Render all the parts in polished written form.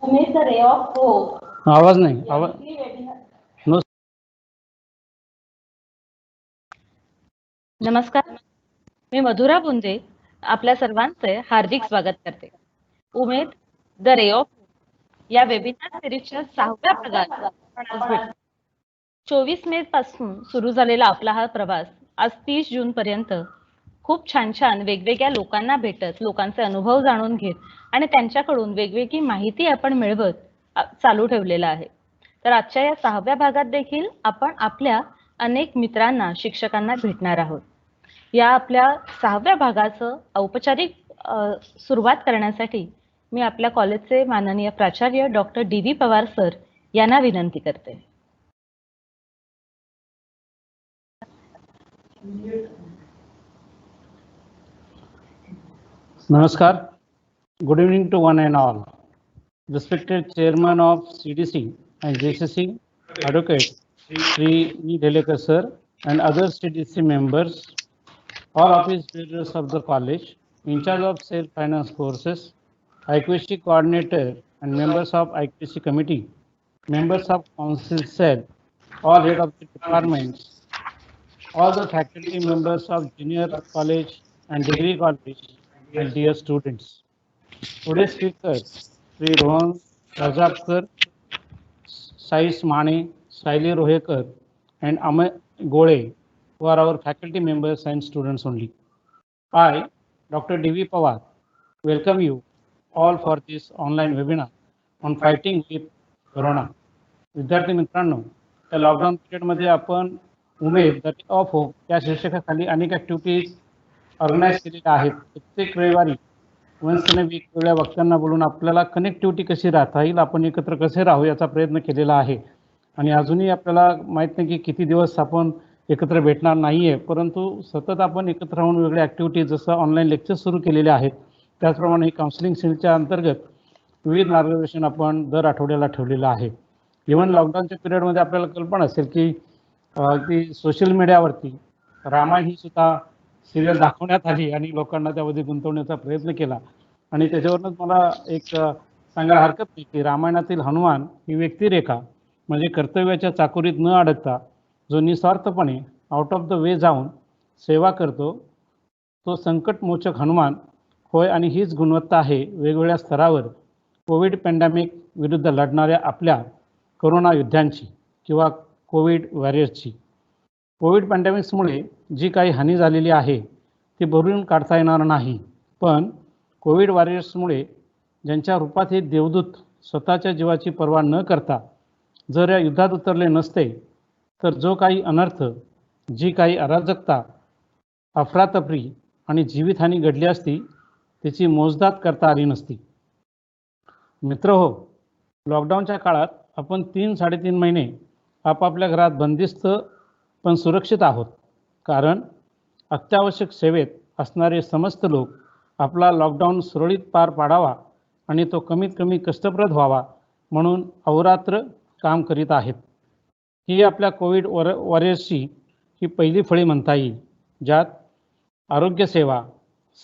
Umed the ray of hope आवाज नाही आवाज नो. नमस्कार, मी मधुरा बुंदे आपल्या सर्वांचे हार्दिक स्वागत करते. उमेद द रे ऑफ या वेबिनार सिरीजच्या 6व्या भागात आपण आज भेटू. 24 मे पासून सुरू झालेला आपला हा प्रवास आज 30 जून पर्यंत खूप छान छान वेगवेगळ्या लोकांना भेटत, लोकांचे अनुभव जाणून घेत आणि त्यांच्याकडून वेगवेगळी माहिती आपण मिळवत चालू ठेवलेला आहे. तर आजच्या या 6व्या भागात देखील आपण आपल्या अनेक मित्रांना, शिक्षकांना भेटणार आहोत. या आपल्या 6व्या भागाचं औपचारिक सुरुवात करण्यासाठी मी आपल्या कॉलेजचे माननीय प्राचार्य डॉक्टर डी.व्ही. पवार सर यांना विनंती करते. Namaskar. Good evening to one and all. Respected Chairman of CDC and JCC, Advocate Sri E. Delekar Sir and other CDC members, all office bearers of the college, in charge of self-finance courses, IQC coordinator and members of IQC committee, members of council cell, all head of the departments, all the faculty members of junior college and degree college, and dear students. Today's speakers, Sri Rohan Rajapkar, Sais Mane, Saili Rohekar, and Amay Gole, who are our faculty members and students only. I, Dr. D.V. Pawar, welcome you all for this online webinar on fighting with Corona. विद्यार्थी मित्रांनो, त्या lockdown पिरियडमध्ये आपण उमेद the ray of hope या शीर्षकाखाली अनेक activities organise केलेल्या आहेत. प्रत्येक रविवारी वन्स इन अ वीक वेगळ्या वक्त्यांना बोलून आपल्याला कनेक्टिव्हिटी कशी राहता येईल, आपण एकत्र कसे राहू याचा प्रयत्न केलेला आहे. आणि अजूनही आपल्याला माहीत नाही की किती दिवस आपण एकत्र भेटणार नाही आहे, परंतु सतत आपण एकत्र राहून वेगळ्या ॲक्टिव्हिटीज जसं ऑनलाईन लेक्चर सुरू केलेले आहेत, त्याचप्रमाणे काउन्सिलिंग सेलच्या अंतर्गत विविध मार्गदर्शन आपण दर आठवड्याला ठेवलेलं आहे. इव्हन लॉकडाऊनच्या पिरियडमध्ये आपल्याला कल्पना असेल की ती सोशल मीडियावरती रामा ही सुद्धा सिरियल दाखवण्यात आली आणि लोकांना त्यामध्ये गुंतवण्याचा प्रयत्न केला. आणि त्याच्यावरूनच मला एक सांगायला हरकत नाही की रामायणातील हनुमान ही व्यक्तिरेखा म्हणजे कर्तव्याच्या चाकोरीत न अडकता जो निस्वार्थपणे आउट ऑफ द वे जाऊन सेवा करतो तो संकटमोचक हनुमान होय. आणि हीच गुणवत्ता आहे वेगवेगळ्या स्तरावर कोविड पॅन्डेमिक विरुद्ध लढणाऱ्या आपल्या कोरोना योद्ध्यांची किंवा कोविड वॉरियर्सची. कोविड पॅन्डेमिक्समुळे जी काही हानी झालेली आहे ती भरून काढता येणार नाही, पण कोविड वॉरियर्समुळे ज्यांच्या रूपात हे देवदूत स्वतःच्या जीवाची पर्वा न करता जर या युद्धात उतरले नसते तर जो काही अनर्थ, जी काही अराजकता, अफरातफरी आणि जीवितहानी घडली असती त्याची मोजदाद करता आली नसती. मित्र हो, लॉकडाऊनच्या काळात आपण 3-3.5 महिने आपापल्या घरात बंदिस्त पण सुरक्षित आहोत, कारण अत्यावश्यक सेवेत असणारे समस्त लोक आपला लॉकडाऊन सुरळीत पार पाडावा आणि तो कमीत कमी कष्टप्रद व्हावा म्हणून अहोरात्र काम करीत आहेत. ही आपल्या कोविड वॉरियर्सची ही पहिली फळी म्हणता येईल, ज्यात आरोग्यसेवा,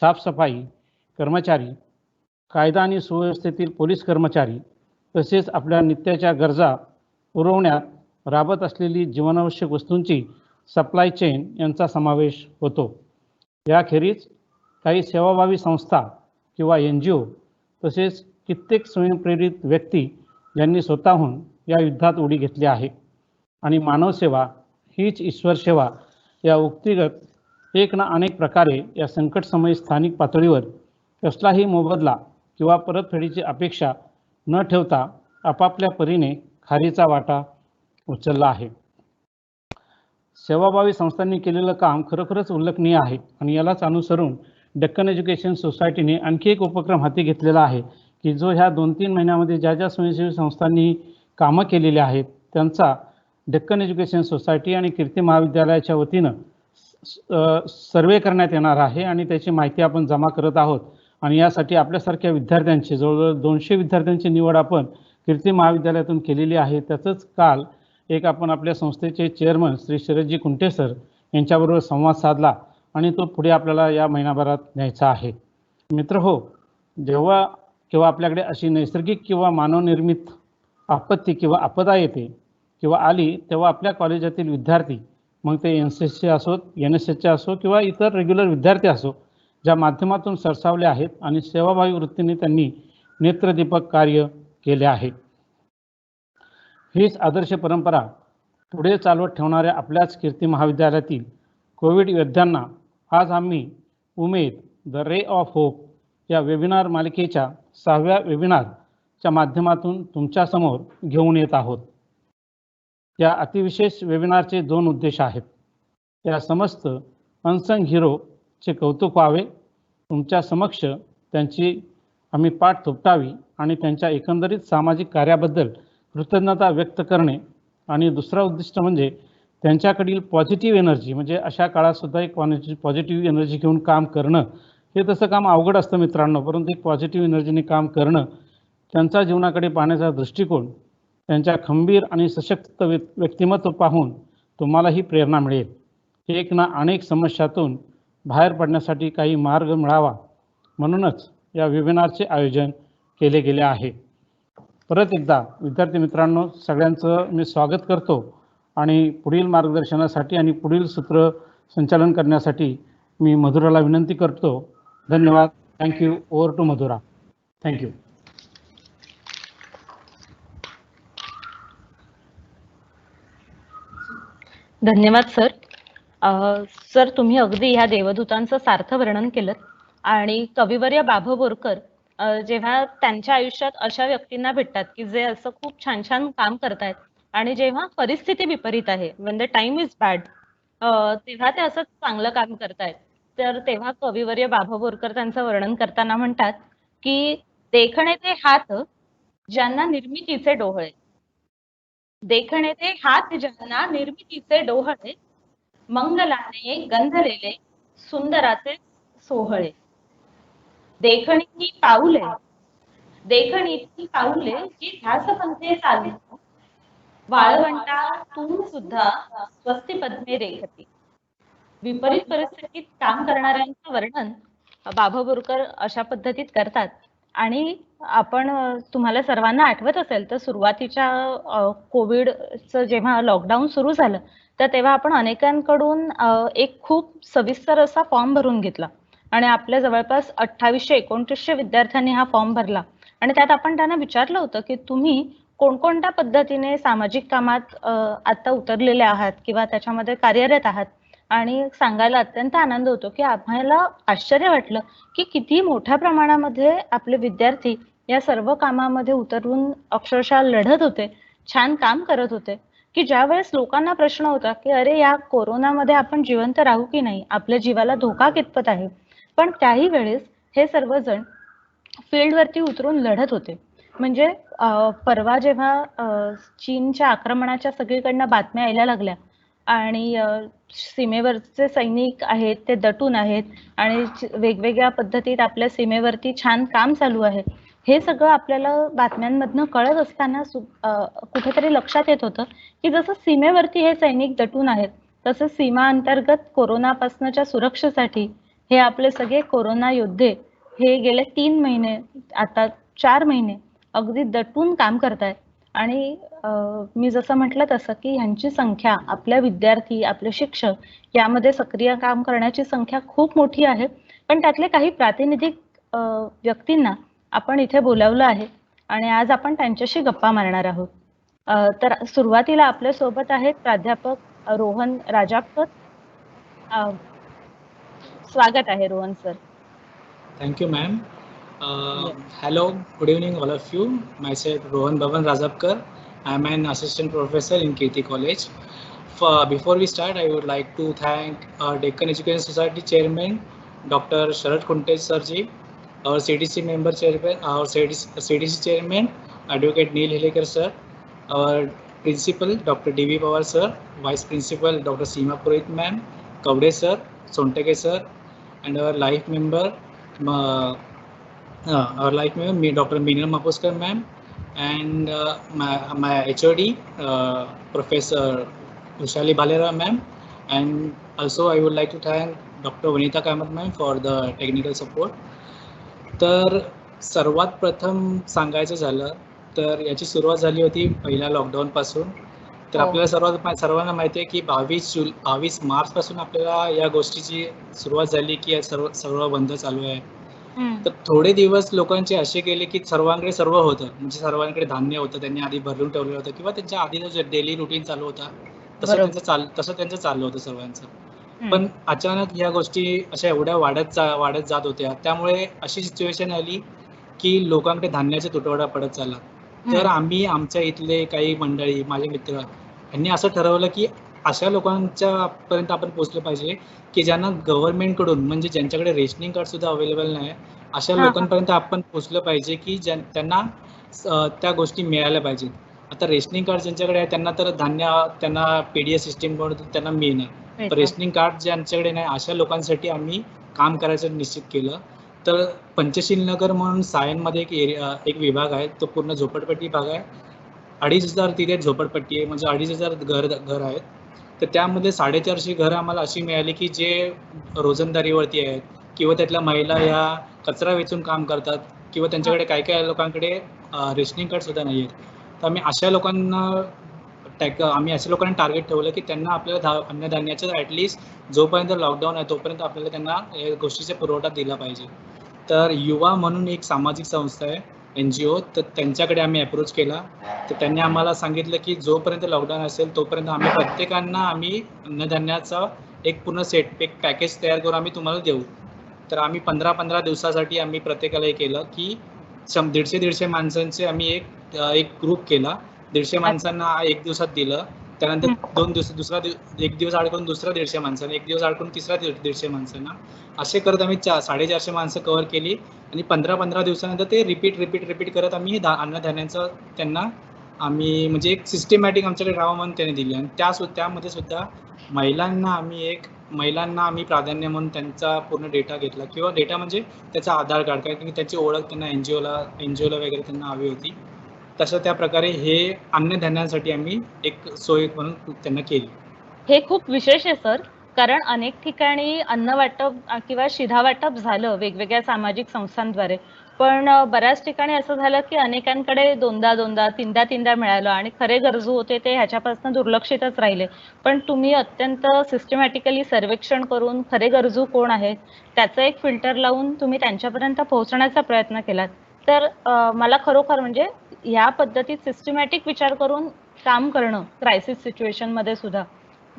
साफसफाई कर्मचारी, कायदा आणि सुव्यवस्थेतील पोलीस कर्मचारी तसेच आपल्या नित्याच्या गरजा पुरवण्यात राबत असलेली जीवनावश्यक वस्तूंची सप्लाय चेन यांचा समावेश होतो. याखेरीज काही सेवाभावी संस्था किंवा NGO तसेच कित्येक स्वयंप्रेरित व्यक्ती ज्यांनी स्वतःहून या युद्धात उडी घेतली आहे. आणि मानवसेवा हीच ईश्वर सेवा या उक्तीगत एक ना अनेक प्रकारे या संकटसमयी स्थानिक पातळीवर कसलाही मोबदला किंवा परतफेडीची अपेक्षा न ठेवता आपापल्या परीने खारीचा वाटा उचलला आहे. सेवाभावी संस्थांनी केलेलं काम खरोखरच उल्लेखनीय आहे आणि यालाच अनुसरून डेक्कन एज्युकेशन सोसायटीने आणखी एक उपक्रम हाती घेतलेला आहे की जो ह्या 2-3 महिन्यामध्ये ज्या ज्या स्वयंसेवी संस्थांनी कामं केलेली आहेत त्यांचा डेक्कन एज्युकेशन सोसायटी आणि कीर्ती महाविद्यालयाच्या वतीनं सर्वे करण्यात येणार आहे आणि त्याची माहिती आपण जमा करत आहोत. आणि यासाठी आपल्यासारख्या विद्यार्थ्यांची जवळजवळ 200 विद्यार्थ्यांची निवड आपण कीर्ती महाविद्यालयातून केलेली आहे. त्याचंच काल एक आपण आपल्या संस्थेचे चेअरमन श्री शरदजी कुंटे सर यांच्याबरोबर संवाद साधला आणि तो पुढे आपल्याला या महिनाभरात न्यायचा आहे. मित्र हो, जेव्हा केव्हा आपल्याकडे अशी नैसर्गिक किंवा मानवनिर्मित आपत्ती किंवा आपदा येते किंवा आली तेव्हा आपल्या कॉलेजातील विद्यार्थी, मग ते NCSचे असोत, NSSचे असो किंवा इतर रेग्युलर विद्यार्थी असो, ज्या माध्यमातून सरसावले आहेत आणि सेवाभावी वृत्तीने त्यांनी नेत्रदीपक कार्य केले आहे. हीच आदर्श परंपरा पुढे चालवत ठेवणाऱ्या आपल्याच कीर्ती महाविद्यालयातील कोविड योद्ध्यांना आज आम्ही उमेद द रे ऑफ होप या वेबिनार मालिकेच्या 6व्या वेबिनारच्या माध्यमातून तुमच्यासमोर घेऊन येत आहोत. या अतिविशेष वेबिनारचे 2 उद्देश आहेत. या समस्त अनसंग हिरोचे कौतुक व्हावे, तुमच्या समक्ष त्यांची आम्ही पाठ थोपटावी आणि त्यांच्या एकंदरीत सामाजिक कार्याबद्दल कृतज्ञता व्यक्त करणे. आणि दुसरा उद्दिष्ट म्हणजे त्यांच्याकडील पॉझिटिव्ह एनर्जी, म्हणजे अशा काळात सुद्धा एक पॉझिटिव्ह एनर्जी घेऊन काम करणं, हे तसं काम अवघड असतं मित्रांनो, परंतु एक पॉझिटिव्ह एनर्जीने काम करणं, त्यांचा जीवनाकडे पाहण्याचा दृष्टिकोन, त्यांच्या खंबीर आणि सशक्त व्यक्तिमत्व पाहून तुम्हालाही प्रेरणा मिळेल. एक ना अनेक समस्यातून बाहेर पडण्यासाठी काही मार्ग मिळावा म्हणूनच या वेबिनारचे आयोजन केले गेले आहे. परत एकदा विद्यार्थी मित्रांनो सगळ्यांचं मी स्वागत करतो आणि पुढील मार्गदर्शनासाठी आणि पुढील सूत्र संचालन करण्यासाठी मी मधुराला विनंती करतो. धन्यवाद. Thank you. Over to Madhura. Thank you. धन्यवाद सर. सर तुम्ही अगदी ह्या देवदूतांचं सार्थ वर्णन केलं आणि कविवर्य बाभू बोरकर जेव्हा त्यांच्या आयुष्यात अशा व्यक्तींना भेटतात की जे असं खूप छान छान काम करतायत आणि जेव्हा परिस्थिती विपरीत आहे, when the time is bad, तेव्हा ते असं चांगलं काम करतायत, तर तेव्हा कविवर्य बाभू बोरकर त्यांचं वर्णन करताना म्हणतात की देखणे ते हात ज्यांना निर्मितीचे डोहळे, देखणे ते हात ज्यांना निर्मितीचे डोहळे, मंगलाने गंधलेले सुंदराचे सोहळे, देखणी ती पाऊले जी ध्यासपंथे चालू, वाळवंटा तू सुद्धा स्वस्ती पद्मे रेखती. विपरीत परिस्थितीत काम करणाऱ्यांचं वर्णन बाभू बोरकर अशा पद्धतीत करतात. आणि आपण तुम्हाला सर्वांना आठवत असेल तर सुरुवातीच्या कोविडचं जेव्हा लॉकडाऊन सुरू झालं तर तेव्हा आपण अनेकांकडून एक खूप सविस्तर असा फॉर्म भरून घेतला आणि आपल्या जवळपास 2800-2900 विद्यार्थ्यांनी हा फॉर्म भरला आणि त्यात आपण त्यांना विचारलं होतं की तुम्ही कोणकोणत्या पद्धतीने सामाजिक कामात आता उतरलेले आहात किंवा त्याच्यामध्ये कार्यरत आहात. आणि सांगायला अत्यंत आनंद होतो की आम्हाला आश्चर्य वाटलं की किती मोठ्या प्रमाणामध्ये आपले विद्यार्थी या सर्व कामामध्ये उतरून अक्षरशः लढत होते, छान काम करत होते. की ज्या वेळेस लोकांना प्रश्न होता की अरे या कोरोनामध्ये आपण जिवंत राहू की नाही, आपल्या जीवाला धोका कितपत आहे, पण त्याही वेळेस हे सर्वजण फील्डवरती उतरून लढत होते. म्हणजे परवा जेव्हा चीनच्या आक्रमणाच्या सगळीकडनं बातम्या यायला लागल्या आणि सीमेवरचे सैनिक आहेत ते दटून आहेत आणि वेगवेगळ्या पद्धतीत आपल्या सीमेवरती छान काम चालू आहे, हे सगळं आपल्याला बातम्यांमधनं कळत असताना कुठेतरी लक्षात येत होतं की जसं सीमेवरती हे सैनिक दटून आहेत तसं सीमा अंतर्गत कोरोनापासूनच्या सुरक्षेसाठी हे आपले सगळे कोरोना योद्धे हे गेले 3 महिने आता 4 महिने अगदी दटून काम करतायत. आणि मी जसं म्हटलं तसं की ह्यांची संख्या, आपल्या विद्यार्थी, आपले शिक्षक यामध्ये सक्रिय काम करण्याची संख्या खूप मोठी आहे. पण त्यातले काही प्रातिनिधिक व्यक्तींना आपण इथे बोलावलं आहे आणि आज आपण त्यांच्याशी गप्पा मारणार आहोत. तर सुरुवातीला आपल्या सोबत आहेत प्राध्यापक रोहन राजापकर. स्वागत आहे Rohan sir. Thank you ma'am. Hello, good evening all of you. Myself Rohan Bhavan Razapkar. I am an assistant professor in Kirti College. Before we start, I would like to thank Deccan Education Society Chairman Dr. Sharad Kunte Sirji, our CDC member chairman, our CDC chairman, Advocate Neil Hilekar sir, our principal Dr. D.V. Pawar sir, vice principal Dr. Seema Purohit ma'am, Kavde sir, Sontake sir, and our life member, me, Dr. Meenal Mapuskar ma'am, and my HOD, Professor Ushali Bhalera ma'am, and also I would like to thank Dr. Vanita Kamath ma'am for the technical support. तर सर्वात प्रथम सांगायचं झालं तर याची सुरुवात झाली होती पहिल्या लॉकडाऊन पासून. तर आपल्याला सर्वांना माहिती आहे की 22 मार्च पासून आपल्याला या गोष्टीची सुरुवात झाली की सर्व बंद चालू आहे. तर थोडे दिवस लोकांचे असे गेले की सर्वांकडे सर्व होतं, म्हणजे सर्वांकडे धान्य होतं, त्यांनी आधी भरून ठेवलेलं होतं किंवा त्यांच्या आधी जो डेली रुटीन चालू होता तसं त्यांचं चाललं होतं सर्वांचं. पण अचानक या गोष्टी अशा एवढ्या वाढत जात होत्या, त्यामुळे अशी सिच्युएशन आली की लोकांकडे धान्याचा तुटवडा पडत चालला. तर आम्ही आमच्या इथले काही मंडळी, माझे मित्र यांनी असं ठरवलं की अशा लोकांच्या पर्यंत आपण पोहोचलं पाहिजे की ज्यांना गव्हर्नमेंटकडून, म्हणजे ज्यांच्याकडे रेशनिंग कार्ड सुद्धा अवेलेबल नाही, अशा लोकांपर्यंत आपण पोहोचलं पाहिजे की त्यांना त्या गोष्टी मिळायला पाहिजेत. आता रेशनिंग कार्ड ज्यांच्याकडे आहे त्यांना तर धान्य त्यांना पीडीएस सिस्टीम कडून त्यांना मिळणार. रेशनिंग कार्ड ज्यांच्याकडे नाही अशा लोकांसाठी आम्ही काम करायचं निश्चित केलं. तर पंचशील नगर म्हणून सायनमध्ये एक विभाग आहे, तो पूर्ण झोपडपट्टी भाग आहे. 2,500 तिथे झोपडपट्टी आहे, म्हणजे 2,500 घर आहेत. तर त्यामध्ये 450 घरं आम्हाला अशी मिळाली की जे रोजंदारीवरती आहेत किंवा त्यातल्या महिला या कचरा वेचून काम करतात किंवा त्यांच्याकडे काही लोकांकडे रेशनिंग कार्ड सुद्धा नाही आहेत. तर आम्ही अशा लोकांना टार्गेट ठेवलं की त्यांना आपल्याला अन्नधान्याचं ॲटलिस्ट जोपर्यंत लॉकडाऊन आहे तोपर्यंत आपल्याला त्यांना या गोष्टीचा पुरवठा दिला पाहिजे. तर युवा म्हणून एक सामाजिक संस्था आहे, NGO, तर त्यांच्याकडे आम्ही अप्रोच केला. तर त्यांनी आम्हाला सांगितलं की जोपर्यंत लॉकडाऊन असेल तोपर्यंत आम्ही प्रत्येकांना अन्नधान्याचा एक पूर्ण एक पॅकेज तयार करून आम्ही तुम्हाला देऊ. तर आम्ही 15 दिवसासाठी आम्ही प्रत्येकाला हे केलं की 150 माणसांचे आम्ही एक ग्रुप केला. 150 माणसांना एक दिवसात दिलं. त्यानंतर 1 दिवस अडकून दुसरा 150 माणसांना, 1 दिवस अडकून तिसरा 150 माणसांना, असे करत आम्ही 450 माणसं कव्हर केली. आणि 15 दिवसानंतर ते रिपीट करत आम्ही अन्नधान्याचं त्यांना आम्ही म्हणजे एक सिस्टमॅटिक आमच्याकडे राहावं म्हणून त्यांनी दिली. आणि त्यामध्ये सुद्धा महिलांना आम्ही प्राधान्य म्हणून त्यांचा पूर्ण डेटा घेतला, किंवा डेटा म्हणजे त्याचा आधार कार्ड, कारण की त्याची ओळख त्यांना एनजीओला वगैरे त्यांना हवी होती. तसं त्या प्रकारे हे अन्नधान्यासाठी आम्ही एक सोय म्हणून त्यांना केली. हे खूप विशेष आहे सर, कारण अनेक ठिकाणी अन्न वाटप किंवा शिधा वाटप झालं वेगवेगळ्या सामाजिक संस्थांद्वारे, पण बऱ्याच ठिकाणी असं झालं की अनेकांकडे दोनदा, तीनदा मिळालं आणि खरे गरजू होते ते ह्याच्यापासून दुर्लक्षितच राहिले. पण तुम्ही अत्यंत सिस्टमॅटिकली सर्वेक्षण करून खरे गरजू कोण आहेत त्याचं एक फिल्टर लावून तुम्ही त्यांच्यापर्यंत पोहोचण्याचा प्रयत्न केलात. तर मला खरोखर म्हणजे या पद्धतीत सिस्टमॅटिक विचार करून काम करणं क्रायसिस सिच्युएशनमध्ये सुद्धा,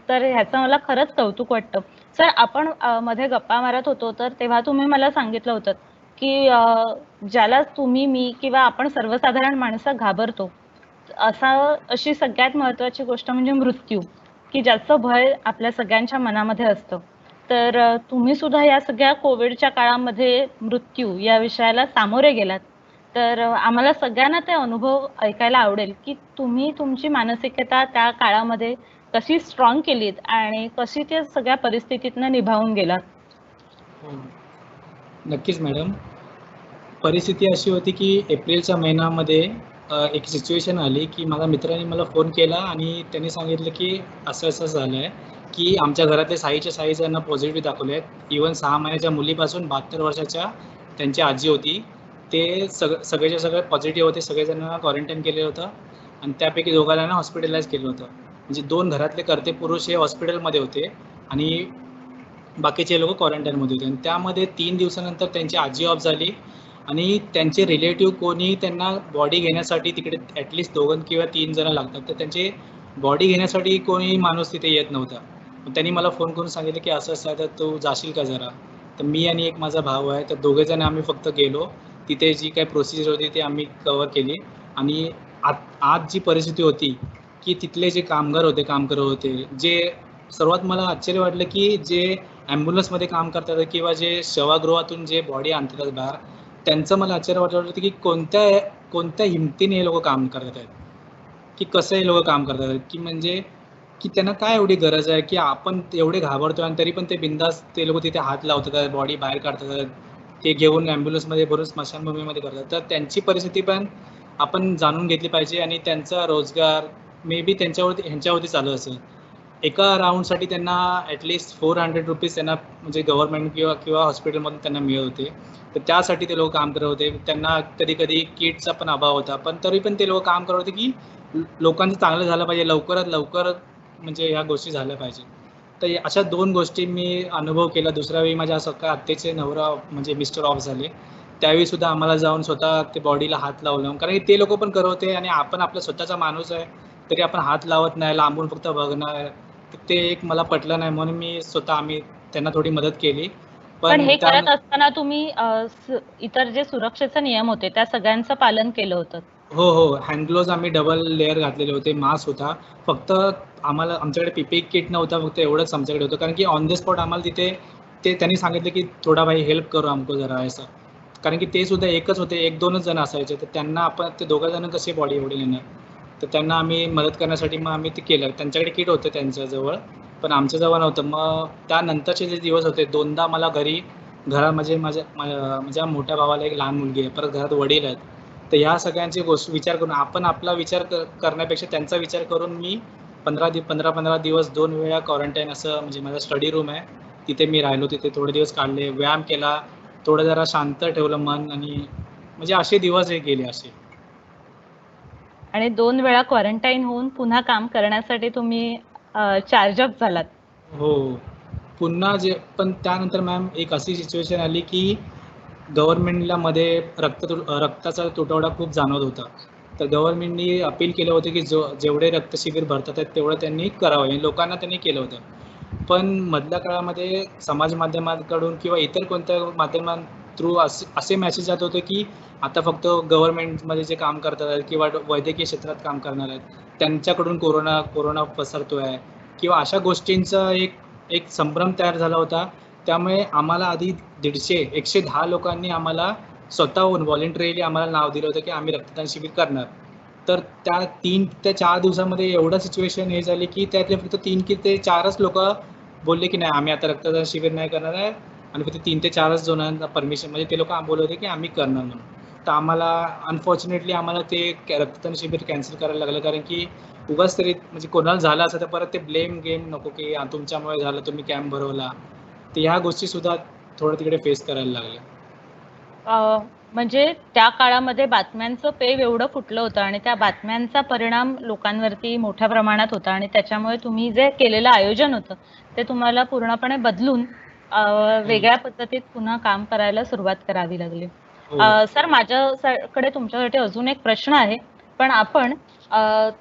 तर ह्याचं मला खरंच कौतुक वाटतं. सर, आपण मध्ये गप्पा मारत होतो तर तेव्हा तुम्ही मला सांगितलं होतं की ज्याला तुम्ही, मी किंवा आपण सर्वसाधारण माणसं घाबरतो, अशी सगळ्यात महत्त्वाची गोष्ट म्हणजे मृत्यू, की ज्याचं भय आपल्या सगळ्यांच्या मनामध्ये असतं. तर तुम्ही सुद्धा या सगळ्या कोविडच्या काळामध्ये मृत्यू या विषयाला सामोरे गेलात. तर आम्हाला सगळ्यांना ते अनुभव ऐकायला आवडेल की तुम्ही तुमची मानसिकता त्या काळामध्ये कशी स्ट्रॉंग केलीत आणि कशी त्या सगळ्या परिस्थितीतनं निभावून गेलात. नक्कीच मॅडम. परिस्थिती अशी होती की एप्रिलच्या महिन्यामध्ये एक सिच्युएशन आली की माझ्या मित्राने मला फोन केला आणि त्यांनी सांगितलं की असं झालं आहे की आमच्या घरातले 6 जणांना पॉझिटिव्ह दाखवले आहेत. इवन 6 महिन्याच्या मुलीपासून 72 वर्षाच्या त्यांची आजी होती, ते सगळेच्या सगळे पॉझिटिव्ह होते. सगळेजणांना क्वारंटाईन केलेलं होतं आणि त्यापैकी दोघांना हॉस्पिटलाइज केलं होतं. म्हणजे 2 घरातले कर्ते पुरुष हे हॉस्पिटलमध्ये होते आणि बाकीचे लोक क्वारंटाईनमध्ये होते. आणि त्यामध्ये 3 दिवसानंतर त्यांची आजी ऑफ झाली आणि त्यांचे रिलेटिव्ह कोणी त्यांना बॉडी घेण्यासाठी, तिकडे ॲटलिस्ट 2 किंवा 3 जण लागतात, तर त्यांचे बॉडी घेण्यासाठी कोणी माणूस तिथे येत नव्हता. त्यांनी मला फोन करून सांगितलं की असं आहे, तर तू जाशील का जरा. तर मी आणि एक माझा भाऊ आहे, तर दोघेजण आम्ही फक्त गेलो. तिथे जी काही प्रोसिजर होती ती आम्ही कव्हर केली. आणि आज जी परिस्थिती होती की तिथले जे कामगार होते, काम करत होते, जे सर्वात मला आश्चर्य वाटलं की जे ॲम्ब्युलन्समध्ये काम करतात किंवा जे सेवागृहातून जे बॉडी आणतात बाहेर, त्यांचं मला आश्चर्य वाटतं की कोणत्या हिमतीने हे लोकं काम करत आहेत, की कसं हे लोकं काम करतात, की म्हणजे की त्यांना काय एवढी गरज आहे, की आपण एवढे घाबरतोय आणि तरी पण ते बिनधास्त ते लोकं तिथे हात लावतात, बॉडी बाहेर काढतात. ते घेऊन ॲम्ब्युलन्समध्ये भरून स्मशानभूमीमध्ये करतात. तर त्यांची परिस्थिती पण आपण जाणून घेतली पाहिजे आणि त्यांचा रोजगार मे बी ह्यांच्यावरती चालू असेल. एका राउंडसाठी त्यांना ॲटलीस्ट ₹400 त्यांना म्हणजे गव्हर्नमेंट किंवा हॉस्पिटलमधून त्यांना मिळत होते. तर त्यासाठी ते लोकं काम करत होते. त्यांना कधी-कधी किटचा पण अभाव होता. पण तरी पण ते लोकं काम करत होते, की लोकांचं चांगलं झालं पाहिजे. लवकरात लवकर म्हणजे ह्या गोष्टी झाल्या पाहिजे. तर अशा 2 गोष्टी मी अनुभव केला. दुसऱ्या वेळी माझ्या सख्या आत्याचे नवरा म्हणजे मिस्टर ऑफ झाले. त्यावेळी सुद्धा आम्हाला जाऊन स्वतः ते बॉडीला हात लावलं. कारण की ते लोकं पण करत होते आणि आपण आपला स्वतःचा माणूस आहे, तरी आपण हात लावत नाही, लांबून फक्त बघणार. तर ते एक मला पटलं नाही म्हणून आम्ही त्यांना थोडी मदत केली. पण पण हे करत असताना तुम्ही इतर जे सुरक्षेचे नियम होते त्या सगळ्यांचं पालन केलं होतं. हो, हँड ग्लोव्हज आम्ही डबल लेयर घातलेले होते. मास्क होता. फक्त आमच्याकडे पी-पी-ई किट नव्हता. फक्त एवढंच आमच्याकडे होतं. कारण की ऑन द स्पॉट आम्हाला तिथे त्यांनी सांगितलं, की "थोडा भाई हेल्प करो हमको जरा ऐसा." कारण की ते सुद्धा एकच होते. 1-2च जण असायचे. तर त्यांना आपण ते दोघं जण कसे बॉडी एवढी नेणार? तर त्यांना आम्ही मदत करण्यासाठी मग आम्ही ते केलं. त्यांच्याकडे किट होतं त्यांच्याजवळ, पण आमच्याजवळ नव्हतं. मग त्यानंतरचे जे दिवस होते, 2दा मला घरात म्हणजे माझ्या मोठ्या भावाला एक लहान मुलगी आहे. परत घरात वडील आहेत. तर ह्या सगळ्यांची विचार करून आपण आपला विचार करण्यापेक्षा त्यांचा विचार करून मी 15 दिवस 2 वेळा क्वारंटाईन असं म्हणजे माझा स्टडी रूम आहे. तिथे मी राहिलो. तिथे थोडे दिवस काढले. व्यायाम केला. थोडं जरा शांत ठेवलं मन आणि म्हणजे असे दिवस हे गेले असे. आणि 2 वेळा क्वारंटाईन होऊन पुन्हा काम करण्यासाठी तुम्ही चार्ज अप झालात. हो. पुन्हा पण त्यानंतर मॅम एक अशी सिच्युएशन आली, की गव्हर्नमेंटला मध्ये रक्ताचा तुटवडा खूप जाणवत होता. तर गव्हर्नमेंटनी अपील केलं होतं, की जेवढे रक्तशिबिर भरतात आहेत, तेवढं त्यांनी करावं आणि लोकांना त्यांनी केलं होतं. पण मधल्या काळामध्ये समाज माध्यमांकडून किंवा इतर कोणत्या माध्यमां थ्रू असे मेसेज जात होते, की आता फक्त गव्हर्नमेंटमध्ये जे काम करतात आहेत किंवा वैद्यकीय क्षेत्रात काम करणार आहेत, त्यांच्याकडून कोरोना पसरतोय किंवा अशा गोष्टींचा एक संभ्रम तयार झाला होता. त्यामुळे आम्हाला आधी 110 लोकांनी आम्हाला स्वतःहून व्हॉलंटरीली आम्हाला नाव दिलं होतं, की आम्ही रक्तदान शिबिर करणार. तर त्या 3 ते 4 दिवसामध्ये एवढं सिच्युएशन हे झाली, की त्यातले फक्त 3 ते 4च लोकं बोलले, की नाही आम्ही आता रक्तदान शिबिर नाही करणार आहे आणि फक्त 3 ते 4च जणांना परमिशन म्हणजे ते लोकं बोलले होते, की आम्ही करणार म्हणून. तर आम्हाला अनफॉर्च्युनेटली आम्हाला ते रक्तदान शिबिर कॅन्सल करायला लागलं कारण की उगाच तरी म्हणजे कोणाला झालं असं तर परत ते ब्लेम गेम नको, की तुमच्यामुळे झालं, तुम्ही कॅम्प भरवला. तर ह्या गोष्टी सुद्धा थोडं तिकडे फेस करायला लागल्या. म्हणजे त्या काळामध्ये बातम्यांचं पेव एवढं फुटलं होतं आणि त्या बातम्यांचा परिणाम लोकांवरती मोठ्या प्रमाणात होता आणि त्याच्यामुळे तुम्ही जे केलेलं आयोजन होतं ते तुम्हाला पूर्णपणे बदलून वेगळ्या पद्धतीत पुन्हा काम करायला सुरुवात करावी लागली. हो. सर माझ्याकडे तुमच्यासाठी अजून एक प्रश्न आहे, पण आपण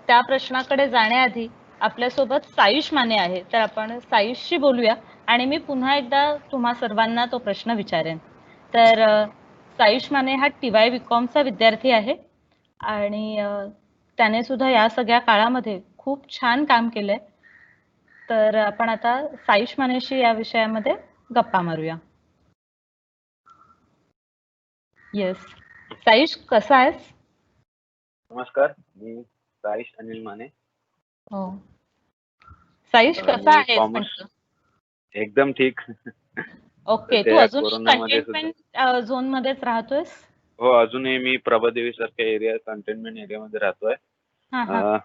त्या प्रश्नाकडे जाण्याआधी आपल्यासोबत सायुष माने आहे, तर आपण सायुषशी बोलूया आणि मी पुन्हा एकदा तुम्हा सर्वांना तो प्रश्न विचारेन. तर सायुष माने हा TY BComचा विद्यार्थी आहे आणि त्याने सुद्धा या सगळ्या काळामध्ये खूप छान काम केलंय. तर आपण आता सायुष मानेशी या विषयामध्ये गप्पा मारूया. येस. सायुष कसा आहेस? नमस्कार, मी साईश अनिल माने. हो. सायुष कसा मी आहेस कॉमर्स म्हटलं? एकदम ठीक. ओके. तू सध्या अजूनही कोरोनामध्ये सुद्धा कंटेनमेंट झोन मध्येच राहतोयस? हो, अजूनही मी प्रभादेवी सारख्या कंटेनमेंट एरियामध्ये राहतोय. हां, हां.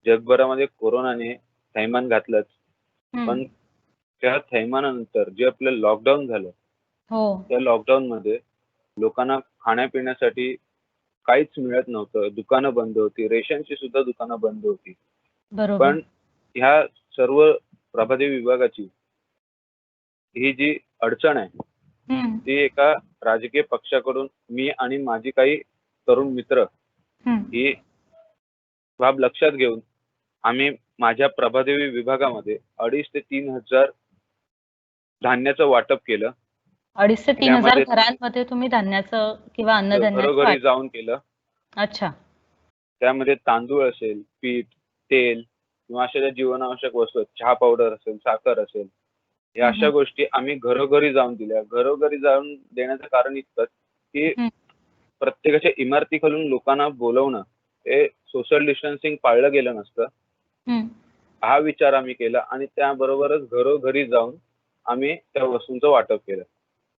जगभरामध्ये कोरोनाने थैमान घातलंच, पण त्या थैमानानंतर जे आपलं लॉकडाऊन झालं, हो. त्या लॉकडाऊन मध्ये लोकांना खाण्यापिण्यासाठी काहीच मिळत नव्हतं. दुकानं बंद होती, रेशनची सुद्धा दुकानं बंद होती. बरोबर. पण ह्या सर्व प्रभादेवी विभागाची ही जी अडचण आहे, हं. ती एका राजकीय पक्षाकडून मी आणि माझी काही तरुण मित्र हं. ही बाब लक्षात घेऊन आम्ही माझ्या प्रभादेवी विभागामध्ये 2,500 ते 3,000 धान्याचं वाटप केलं. 2,500 ते 3,000 त्यामध्ये घरांमध्ये तुम्ही धान्याचं किंवा अन्नधान्याचं घरोघरी वाटप. जाऊन केलं. अच्छा. त्यामध्ये तांदूळ असेल, पीठ, तेल किंवा अशा ज्या जीवनावश्यक वस्तू आहेत, चहा पावडर असेल, साखर असेल, या अशा गोष्टी आम्ही घरोघरी जाऊन दिल्या. घरोघरी जाऊन देण्याचं कारण इतकंच की हं. प्रत्येकाच्या इमारती खालून लोकांना बोलवणं हे सोशल डिस्टन्सिंग पाळलं गेलं नसतं. हं. हा विचार आम्ही केला आणि त्याबरोबरच घरोघरी जाऊन आम्ही त्या वस्तूंचं वाटप केलं.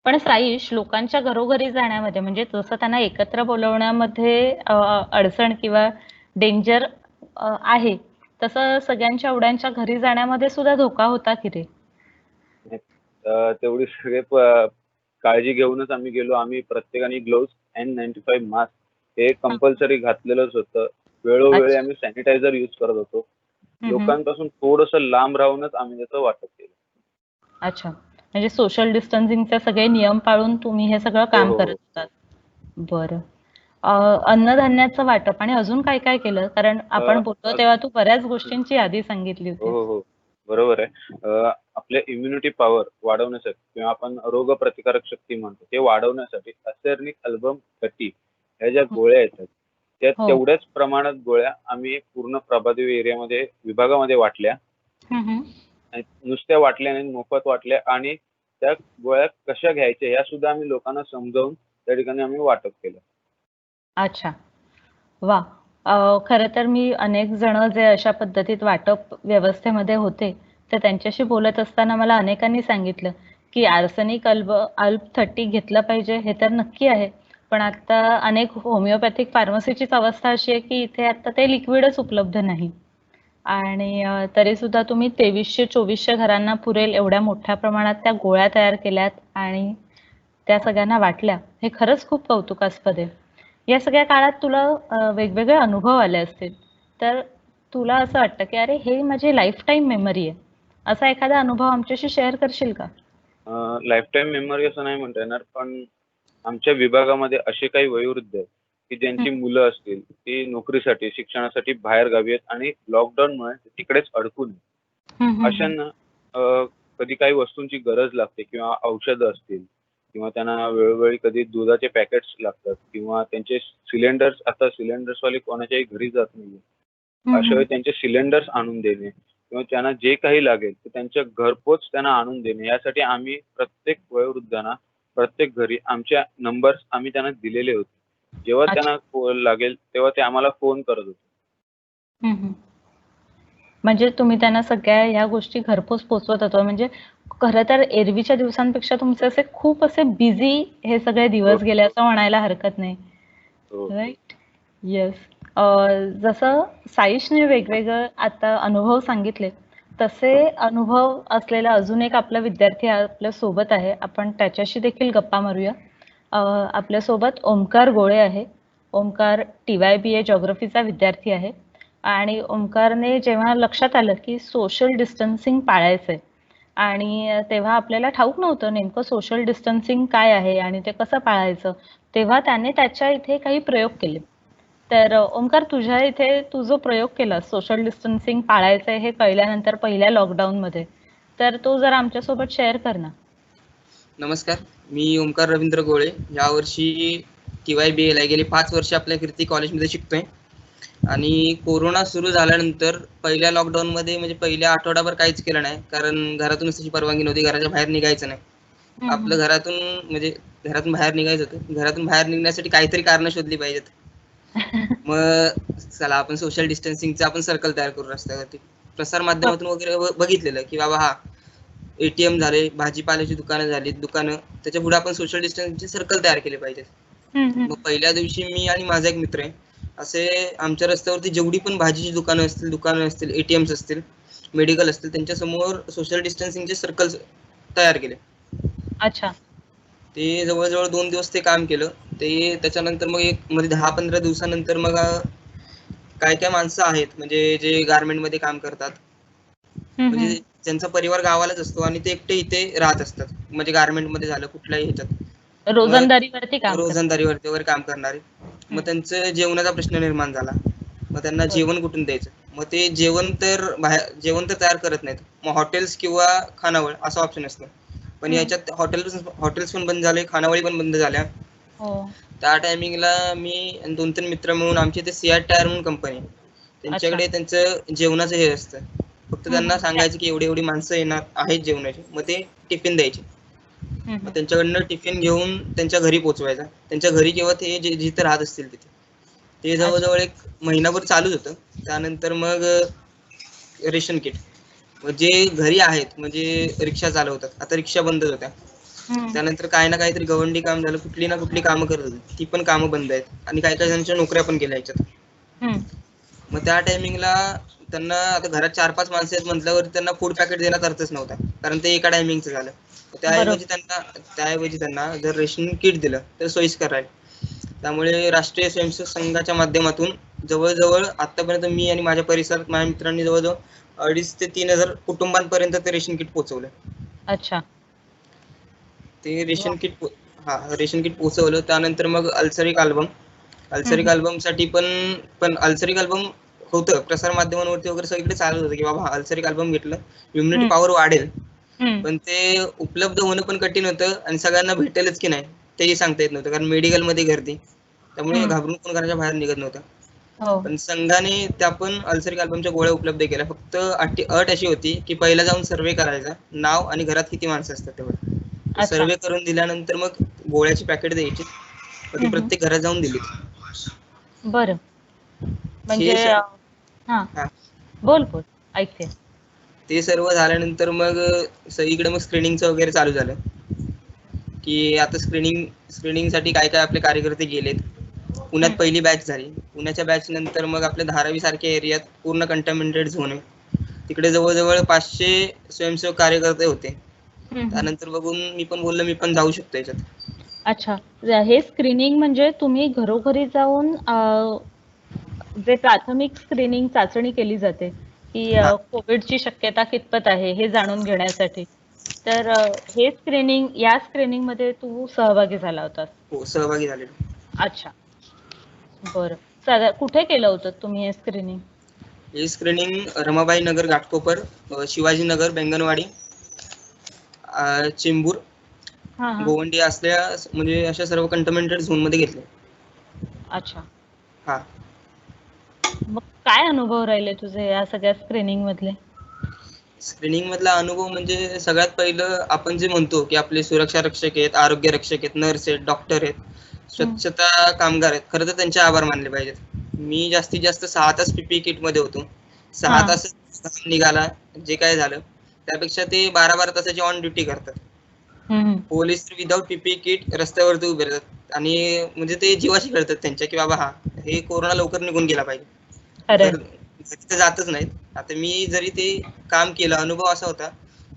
पण साईश, लोकांच्या घरोघरी जाण्यामध्ये म्हणजे जसं त्यांना एकत्र बोलवण्यामध्ये अडचण किंवा डेंजर आहे, तसं सगळ्यांच्या एवढ्यांच्या घरी जाण्यामध्ये सुद्धा धोका होता की रे? तेवढी सगळे काळजी घेऊनच आम्ही गेलो. आम्ही प्रत्येकाने ग्लोव्हज N95 मास्क हे कंपल्सरी घातलेलंच होतं. वेळोवेळी अच्छा. आम्ही सॅनिटायझर यूज करत होतो. हं, हं. लोकांपासून थोडंसं लांब राहूनच आम्ही त्याचं वाटप केलं. अच्छा. म्हणजे सोशल डिस्टन्सिंगचे सगळे नियम पाळून तुम्ही हे सगळं काम हो, करत हो. होतात. बरं. अन्नधान्याचं वाटप आणि अजून काय काय केलं? कारण आपण बोलतो तेव्हा तू बऱ्याच गोष्टींची यादी सांगितली हो, होती. हो, हो. बरोबर आहे. आपल्या इम्युनिटी पॉवर वाढवण्यासाठी किंवा आपण रोगप्रतिकारक शक्ती म्हणतो, ते वाढवण्यासाठी असेर्निक अल्बम 30 ह्या ज्या गोळ्या येतात, त्या हो. तेवढ्याच प्रमाणात गोळ्या आम्ही पूर्ण प्रभादेवी एरियामध्ये विभागामध्ये वाटल्या. हं, हं. आणि नुसत्या वाटल्या नाही, मोफत वाटल्या आणि त्या गोळ्या कशा घ्यायच्या या सुद्धा आम्ही लोकांना समजावून त्या ठिकाणी आम्ही वाटप केलं. अच्छा. वाह! खरं तर मी अनेक जण जे अशा पद्धतीत वाटप व्यवस्थेमध्ये होते, तर त्यांच्याशी बोलत असताना मला अनेकांनी सांगितलं, की आर्सेनिक अल्ब 30 घेतलं पाहिजे हे तर नक्की आहे. पण आता अनेक होमिओपॅथिक फार्मसीचीच अवस्था अशी आहे, की इथे आता ते लिक्विडच उपलब्ध नाही. आणि तरीसुद्धा तुम्ही 2300-2400 घरांना पुरेल एवढ्या मोठ्या प्रमाणात त्या गोळ्या तयार केल्यात आणि त्या सगळ्यांना वाटल्या. हे खरंच खूप कौतुकास्पद आहे. या सगळ्या काळात तुला वेगवेगळे अनुभव आले असतील. तर तुला असं वाटतं, की अरे हे माझी लाईफटाईम मेमरी आहे. असा एखादा अनुभव आमच्याशी शेअर करशील का? लाईफटाईम मेमरी असं नाही म्हणता येणार, पण आमच्या विभागामध्ये असे काही वयोवृद्ध आहेत, की ज्यांची मुलं असतील, ती नोकरीसाठी, शिक्षणासाठी बाहेर गावी आहेत आणि लॉकडाऊनमुळे तिकडेच अडकून आहेत. हं, हं, हं. अशांना कधी काही वस्तूंची गरज लागते किंवा औषधं असतील किंवा त्यांना वेळोवेळी कधी दुधाचे पॅकेट्स लागतात किंवा त्यांचे सिलेंडर्स, आता सिलेंडर्सवाले कोणाच्याही घरी जात नाहीये. हं, अशा हं. वेळी त्यांचे सिलेंडर्स आणून देणे किंवा त्यांना जे काही लागेल ते त्यांच्या घरपोच त्यांना आणून देणे, यासाठी आम्ही प्रत्येक वयोवृद्धांना प्रत्येक घरी आमच्या नंबर्स आम्ही त्यांना दिलेले होते. जेव्हा अच्छा. त्यांना लागेल तेव्हा ते आम्हाला फोन करत होते. हं, हं. म्हणजे तुम्ही त्यांना सगळ्या ह्या गोष्टी घरपोच पोहोचवत होता. म्हणजे खरं तर एरवीच्या दिवसांपेक्षा तुमचे असे खूप असे बिझी हे सगळे हो, दिवस गेले असं म्हणायला हरकत नाही. हो. राइट? येस. जसं साईशने वेगवेगळं आता अनुभव सांगितले, तसे अनुभव असलेला अजून एक आपला विद्यार्थी आपल्या सोबत आहे. आपण त्याच्याशी देखील गप्पा मारूया. आपल्यासोबत ओमकार गोळे आहे. ओमकार TYBA जिओग्राफीचा विद्यार्थी आहे. आणि ओमकारने जेव्हा लक्षात आलं, की सोशल डिस्टन्सिंग पाळायचंय आणि तेव्हा आपल्याला ठाऊक नव्हतं नेमकं सोशल डिस्टन्सिंग काय आहे आणि ते कसं पाळायचं. तेव्हा त्याने त्याच्या इथे काही प्रयोग केले. तर ओमकार, तुझ्या इथे तू जो प्रयोग केला सोशल डिस्टन्सिंग पाळायचंय हे कळल्यानंतर पहिल्या लॉकडाऊनमध्ये, तर तो जरा आमच्यासोबत शेअर कर ना. नमस्कार, मी ओमकार रवींद्र गोळे. यावर्षी TYBA ला गेली 5 वर्ष आपल्या कीर्ती कॉलेजमध्ये शिकतोय आणि कोरोना सुरू झाल्यानंतर पहिल्या लॉकडाऊनमध्ये म्हणजे पहिल्या आठवडाभर काहीच केलं नाही, कारण घरातूनच तशी परवानगी नव्हती, घराच्या बाहेर निघायचं नाही. आपलं घरातून म्हणजे घरातून बाहेर निघायचं होतं. घरातून बाहेर निघण्यासाठी काहीतरी कारणं शोधली पाहिजेत. मग चला आपण सोशल डिस्टन्सिंगचं आपण सर्कल तयार करू रस्त्यावरती. प्रसार माध्यमातून वगैरे बघितलेलं की बाबा हा ATM झाले, भाजीपाल्याची दुकानं झाली, दुकानं, त्याच्या पुढे आपण सोशल डिस्टन्सचे सर्कल तयार केले पाहिजेत. मग पहिल्या दिवशी मी आणि माझा एक मित्र आहे, असे आमच्या रस्त्यावरती जेवढी पण भाजीची दुकानं असतील, ATMs असतील, मेडिकल असतील, त्यांच्या समोर सोशल डिस्टन्सिंगचे सर्कल्स तयार केले. अच्छा. ते जवळजवळ 2 दिवस ते काम केलं. ते त्याच्यानंतर मग एक मध्ये 10-15 दिवसानंतर मग काय काय माणसं आहेत म्हणजे जे गारमेंटमध्ये काम करतात, म्हणजे ज्यांचा परिवार गावालाच असतो आणि ते एकटे इथे राहत असतात, म्हणजे गारमेंटमध्ये झालं कुठल्याही ह्याच्यात, रोजंदारीवरती काम करतात. रोजंदारीवरती वगैरे काम करणारे. मग त्यांचं जेवणाचा प्रश्न निर्माण झाला. मग त्यांना जेवण कुठून द्यायचं? मग ते जेवण तर तयार करत नाहीत. मग हॉटेल्स किंवा खानावळ असा ऑप्शन असतो. पण याच्यात हॉटेल्स पण बंद झाले, खानावळी पण बंद झाल्या. त्या टायमिंगला मी आणि 2-3 मित्र मिळून आमच्या इथे CR टायर म्हणून कंपनी, त्यांच्याकडे त्यांचं जेवणाचं हे असतं, फक्त त्यांना सांगायचं की एवढी एवढी माणसं येणार आहेत जेवणाची, मग ते टिफिन द्यायचे. मग त्यांच्याकडनं टिफिन घेऊन त्यांच्या घरी पोहोचवायचा. त्यांच्या घरी किंवा ते जिथे राहत असतील तिथे. ते जवळजवळ एक महिनाभर चालूच होतं. त्यानंतर मग रेशन किट जे घरी आहेत म्हणजे रिक्षा चालवतात, आता रिक्षा बंदच होत्या. त्यानंतर काय ना काहीतरी गवंडी काम झालं, कुठली ना कुठली कामं करत होती, ती पण कामं बंद आहेत आणि काही काही जणांच्या नोकऱ्या पण गेल्या याच्यात. मग त्या टायमिंगला त्यांना आता घरात 4-5 माणसं आहेत म्हटल्यावर त्यांना फूड पॅकेट देण्यात अर्थच नव्हता, कारण ते एका टायमिंगचं झालं. त्याऐवजी त्यांना जर रेशन किट दिलं तर सोयीस्कर राहील. त्यामुळे राष्ट्रीय स्वयंसेवक संघाच्या माध्यमातून जवळजवळ आतापर्यंत मी आणि माझ्या परिसरात माझ्या मित्रांनी जवळजवळ 2,500 ते 3,000 कुटुंबांपर्यंत ते रेशन किट पोहोचवलं. अच्छा. ते रेशन किट पोहोचवलं. त्यानंतर मग अल्सरिक अल्बम साठी पण अल्सरिक अल्बम होतं प्रसार माध्यमांवरती वगैरे सगळीकडे चालत होतं की बाबा अल्सरिक अल्बम घेतलं इम्युनिटी पॉवर वाढेल. पण ते उपलब्ध होणं पण कठीण होतं आणि सगळ्यांना भेटेलच की नाही तेही सांगता येत नव्हतं, कारण मेडिकल मध्ये गर्दी, त्यामुळे घाबरून कोण घराच्या बाहेर निघत नव्हतं. पण संघाने त्या पण अल्सरिक अल्बमच्या गोळ्या उपलब्ध केल्या. फक्त अट अशी होती की पहिला जाऊन सर्वे करायचा, नाव आणि घरात किती माणसं असतात तेवढं सर्वे करून दिल्यानंतर मग गोळ्याची पॅकेट द्यायची, ती प्रत्येक घरात जाऊन दिली. बरं. म्हणजे बोल ऐकते. ते सर्व झाल्यानंतर मग सगळीकडे मग स्क्रीनिंगचं वगैरे चालू झालं की आता स्क्रीनिंग साठी काय काय आपले कार्यकर्ते गेलेत. पुण्यात पहिली बॅच झाली. पुण्याच्या बॅच नंतर मग आपल्या धारावी सारख्या एरियात पूर्ण कंटामिनेटेड झोन आहे, तिकडे जवळजवळ 500 स्वयंसेवक कार्यकर्ते होते. त्यानंतर बघून मी पण बोललो मी पण जाऊ शकतो याच्यात. अच्छा. हे स्क्रीनिंग म्हणजे तुम्ही घरोघरी जाऊन जे प्राथमिक स्क्रीनिंग चाचणी केली जाते की कोविडची शक्यता कितपत आहे हे जाणून घेण्यासाठी, तर हे या स्क्रीनिंग मध्ये तू सहभागी झाला होतास? हो, सहभागी झालेलो. अच्छा, बरं. कुठे केलं होतं तुम्ही हे स्क्रीनिंग? हे स्क्रीनिंग रमाबाई नगर घाटकोपर, शिवाजीनगर, बेंगनवाडी, चेंबूर, गोवंडी असल्या म्हणजे अशा सर्व कंटेनमेंटेड झोन मध्ये घेतले. अच्छा. हा. मग काय अनुभव राहिले तुझे या सगळ्या स्क्रीनिंग मधले? स्क्रीनिंग मधला अनुभव म्हणजे सगळ्यात पहिलं आपण जे म्हणतो की आपले सुरक्षा रक्षक आहेत, आरोग्य रक्षक आहेत, नर्स आहेत, डॉक्टर आहेत, स्वच्छता कामगार आहेत, खरं तर त्यांचे आभार मानले पाहिजेत. मी जास्तीत जास्त 6 तास पीपीई किट मध्ये होतो. 6 तास निघाला जे काय झालं त्यापेक्षा ते 12-12 तासाची ऑन ड्युटी करतात. पोलीस विदाउट पीपीई किट रस्त्यावरती उभे राहतात आणि म्हणजे ते जीवाशी खेळतात त्यांच्या की बाबा हे कोरोना लवकर निघून गेला पाहिजे, तिथे जातच नाहीत. आता मी जरी ते काम केलं, अनुभव असा होता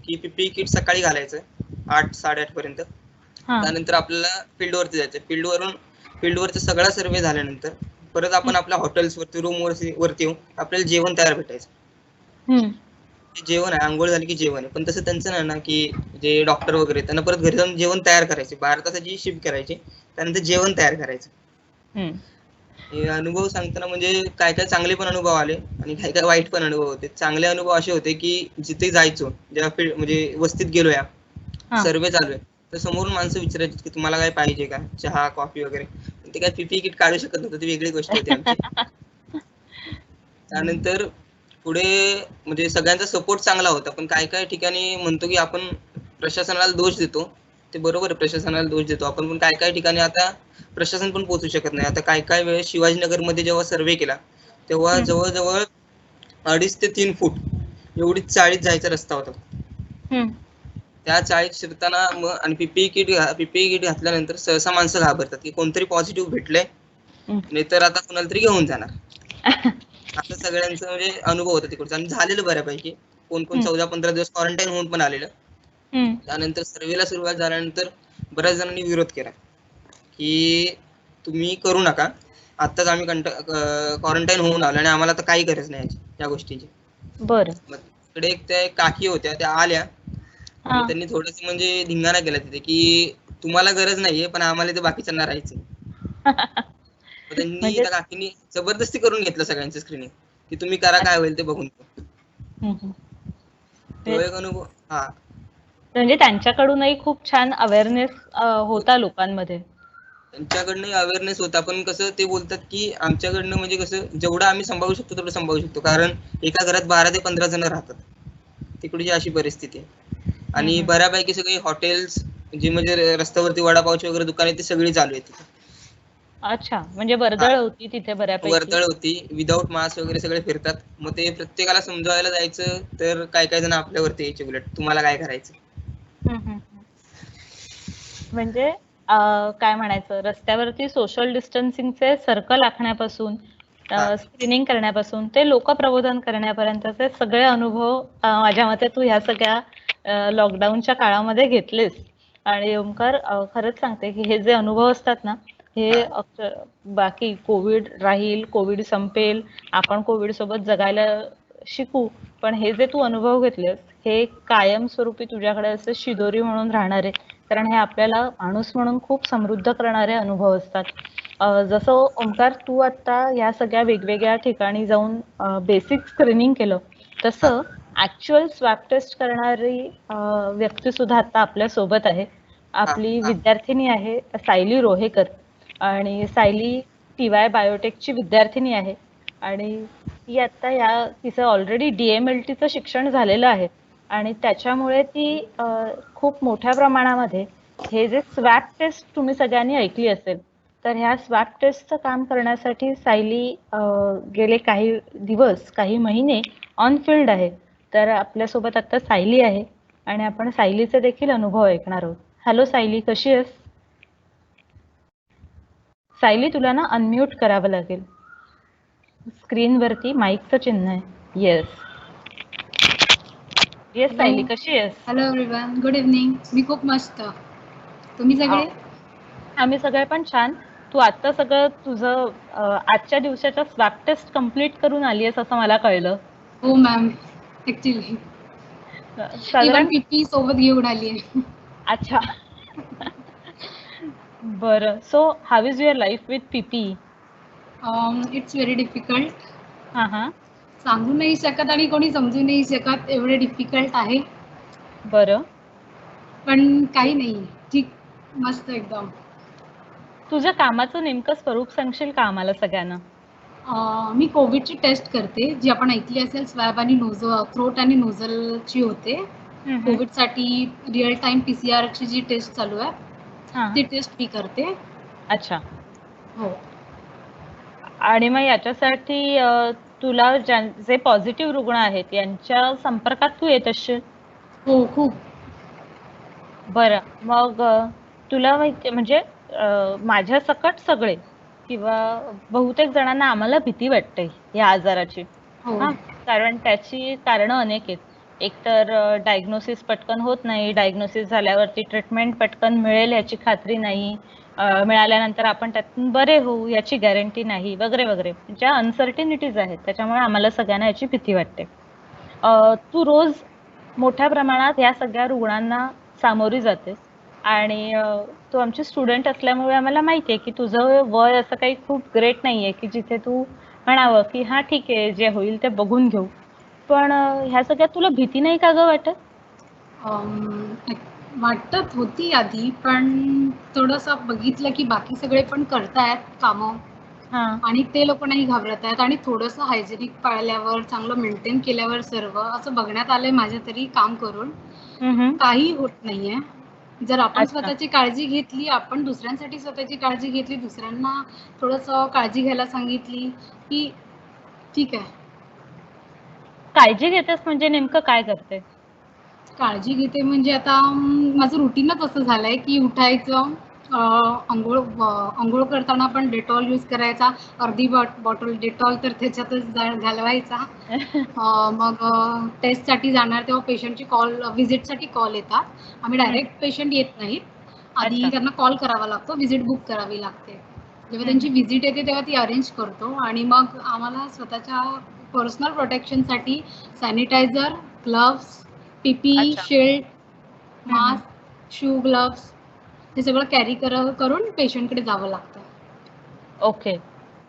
की पीपीई किट सकाळी घालायचं 8-8:30 पर्यंत, त्यानंतर आपल्याला फील्डवरती जायचं. फील्डवरचा सगळा सर्वे झाल्यानंतर परत आपण आपल्या हॉटेल्स वरती रूम वरती येऊन आपल्याला जेवण तयार भेटायचं. जेवण आहे, आंघोळ झाली की जेवण आहे, पण तसं त्यांचं नाही ना की जे डॉक्टर वगैरे त्यांना परत घरी जाऊन जेवण तयार करायचे, 12 तासाची शिफ्ट करायची, त्यानंतर जेवण तयार करायचं. हे अनुभव सांगताना म्हणजे काय काय चांगले पण अनुभव आले आणि काय काय वाईट पण अनुभव होते. चांगले अनुभव असे होते की जिथे जायचो, जेव्हा म्हणजे वस्तीत गेलो या सर्वे चालू आहे तर समोरून माणसं विचारायची की तुम्हाला काय पाहिजे का, चहा कॉफी वगैरे, ते काय पीपीई किट काढू शकत नव्हतं, ती वेगळी गोष्ट होती आमची. त्यानंतर पुढे म्हणजे सगळ्यांचा सपोर्ट चांगला होता, पण काय काय ठिकाणी म्हणतो की आपण प्रशासनाला दोष देतो, ते बरोबर आहे, प्रशासनाला दोष देतो आपण, पण काय काय ठिकाणी आता प्रशासन पण पोहोचू शकत नाही. आता काय काय वेळेस शिवाजीनगर मध्ये जेव्हा सर्वे केला तेव्हा जवळजवळ 2.5 ते 3 फूट एवढी चाळीत जायचा रस्ता होता. त्या चाळीत शिरताना मग आणि पीपीई किट घातल्यानंतर सहसा माणसं घाबरतात की कोणतरी पॉझिटिव्ह भेटलंय नाहीतर आता कुणाला तरी घेऊन जाणार, असं सगळ्यांचं म्हणजे अनुभव होता तिकडचा. आणि झालेलं बऱ्यापैकी, कोण 14-15 दिवस क्वारंटाईन होऊन पण आलेलं. त्यानंतर सर्वेला सुरुवात झाल्यानंतर बऱ्याच जणांनी विरोध केला की तुम्ही करू नका, आत्ताच आम्ही क्वारंटाईन होऊन आलो आणि आम्हाला तर काही गरज नाही या गोष्टीची. बरं. मग तिकडे त्या काकी होत्या, त्या आल्या, त्यांनी थोडस म्हणजे धिंगाणा केला तिथे की तुम्हाला गरज नाहीये पण आम्हाला ते बाकीच्यांना राहायचंय. त्यांनी त्या काकीनी जबरदस्ती करून घेतलं सगळ्यांचं स्क्रीनिंग की तुम्ही करा, काय होईल ते बघून. तो एक अनुभव. म्हणजे त्यांच्याकडूनही खूप छान अवेअरनेस होता लोकांमध्ये. त्यांच्याकडनं अवेअरनेस होता, पण कसं ते बोलतात की आमच्याकडनं म्हणजे कसं जेवढं आम्ही सांभाळू शकतो तेवढं सांभाळू शकतो, कारण एका घरात 12 ते 15 जण राहतात. तिकडची अशी परिस्थिती आहे. आणि बऱ्यापैकी सगळे हॉटेल्स जे म्हणजे रस्त्यावरती वडापावची वगैरे दुकान आहे ती सगळी चालू आहे तिथे. अच्छा, म्हणजे वर्दळ होती तिथे बऱ्यापैकी. वर्दळ होती, विदाऊट मास्क वगैरे सगळे फिरतात. मग ते प्रत्येकाला समजावायला जायचं तर काय जण आपल्यावरती यायचे उलट, तुम्हाला काय करायचं. म्हणजे काय म्हणायचं, रस्त्यावरती सोशल डिस्टन्सिंगचे सर्कल आखण्यापासून स्क्रीनिंग करण्यापासून ते लोकप्रबोधन करण्यापर्यंतचे सगळे अनुभव माझ्या मते तू ह्या सगळ्या लॉकडाऊनच्या काळामध्ये घेतलेस. आणि ओंकार, खरंच सांगते की हे जे अनुभव असतात ना, हे बाकी कोविड राहील, कोविड संपेल, आपण कोविड सोबत जगायला शिकू, पण हे जे तू अनुभव घेतलेस हे कायमस्वरूपी तुझ्याकडे असे शिदोरी म्हणून राहणार आहे, कारण हे आपल्याला माणूस म्हणून खूप समृद्ध करणारे अनुभव असतात. जसं ओंकार तू आता या सगळ्या वेगवेगळ्या ठिकाणी जाऊन बेसिक स्क्रीनिंग केलं, तसं ऍक्च्युअल स्वॅब टेस्ट करणारी व्यक्ती सुद्धा आता आपल्या सोबत आहे. आपली विद्यार्थिनी आहे सायली रोहेकर, आणि सायली TY बायोटेकची विद्यार्थिनी आहे, आणि ती आता तिचं ऑलरेडी DMLTचं शिक्षण झालेलं आहे, आणि त्याच्यामुळे ती खूप मोठ्या प्रमाणामध्ये हे जे स्वॅब टेस्ट तुम्ही सगळ्यांनी ऐकली असेल, तर ह्या स्वॅब टेस्टचं काम करण्यासाठी सायली गेले काही दिवस, काही महिने ऑन फील्ड आहे. तर आपल्यासोबत आता सायली आहे आणि आपण सायलीचे देखील अनुभव ऐकणार आहोत. हॅलो सायली, कशी आहेस? सायली, तुला ना अनम्यूट करावं लागेल. स्क्रीनवरती माईकचं चिन्ह आहे. येस सायली, कशी आहेस? Hello everyone, good evening. मी खूप मस्त. तुम्ही सगळे? आम्ही सगळे पण छान. तू आता सगळं तुझं आजच्या दिवसाच्या स्वॅब टेस्ट कम्प्लीट करून आली आहेस असं मला कळलं. हो मॅम, ऍक्च्युली साधारण पीपी सोबत घेऊन आली आहे. अच्छा. बरं, so how is your life with PPE? It's very difficult. हा, सांगू नाही शकत आणि कोणी समजू नाही शकत, एवढे डिफिकल्ट आहे. बरं, पण काही नाही, ठीक, मस्त एकदम. तुझ्या कामाचं नेमकं स्वरूप सांगशील का आम्हाला सगळ्यांना? मी कोविडची टेस्ट करते, जी आपण ऐकली असेल, स्वॅब आणि थ्रोट आणि नोझलची होते. कोविडसाठी रिअल टाइम PCR ची जी टेस्ट चालू आहे ती टेस्ट मी करते. अच्छा. हो. आणि मग याच्यासाठी तुला जे पॉझिटिव्ह रुग्ण आहेत यांच्या संपर्कात तू येत असशील? हो, खूप. बरं, मग तुला माहिती म्हणजे माझ्या सकट सगळे किंवा बहुतेक जणांना आम्हाला भीती वाटते या आजाराची. कारण त्याची कारणं अनेक आहेत. एकतर डायग्नोसिस पटकन होत नाही, डायग्नोसिस झाल्यावरती ट्रीटमेंट पटकन मिळेल याची खात्री नाही, मिळाल्यानंतर आपण त्यातून बरे होऊ याची गॅरंटी नाही, वगैरे वगैरे, ज्या अनसर्टिनिटीज आहेत त्याच्यामुळे आम्हाला सगळ्यांना याची भीती वाटते. तू रोज मोठ्या प्रमाणात या सगळ्या रुग्णांना सामोरी जातेस, आणि तू आमची स्टुडंट असल्यामुळे आम्हाला माहिती आहे की तुझं वय असं काही खूप ग्रेट नाहीये की जिथे तू म्हणावं की हा ठीक आहे, जे होईल ते बघून घेऊ. पण ह्या सगळ्यात तुला भीती नाही का ग वाटत? वाटत होती आधी, पण थोडंसं बघितलं की बाकी सगळे पण करतायत कामं आणि ते लोक नाही घाबरत आहेत, आणि थोडंसं हायजेनिक पाळल्यावर, चांगलं मेंटेन केल्यावर सर्व असं बघण्यात आलंय माझ्या तरी काम करून, काही होत नाहीये. जर आपण स्वतःची काळजी घेतली, आपण दुसऱ्यांसाठी स्वतःची काळजी घेतली, दुसऱ्यांना थोडंसं काळजी घ्यायला सांगितली की ठीक आहे. काळजी घेतेस म्हणजे नेमकं काय करते? काळजी घेते म्हणजे आता माझं रुटीनच असं झालंय की उठायचं, अंघोळ करताना पण डेटॉल यूज करायचा, अर्धी बॉटल डेटॉल तर त्याच्यातच घालवायचा. मग टेस्टसाठी जाणार तेव्हा पेशंटची व्हिजिटसाठी कॉल येतात. आम्ही डायरेक्ट पेशंट येत नाहीत, आधी त्यांना कॉल करावा लागतो, व्हिजिट बुक करावी लागते. जेव्हा त्यांची व्हिजिट येते तेव्हा ती अरेंज करतो, आणि मग आम्हाला स्वतःच्या पर्सनल प्रोटेक्शनसाठी sanitizer, gloves, PPE, shield, mask, shoe, gloves हे सगळं कॅरी करून पेशंटकडे जावं लागतं. ओके,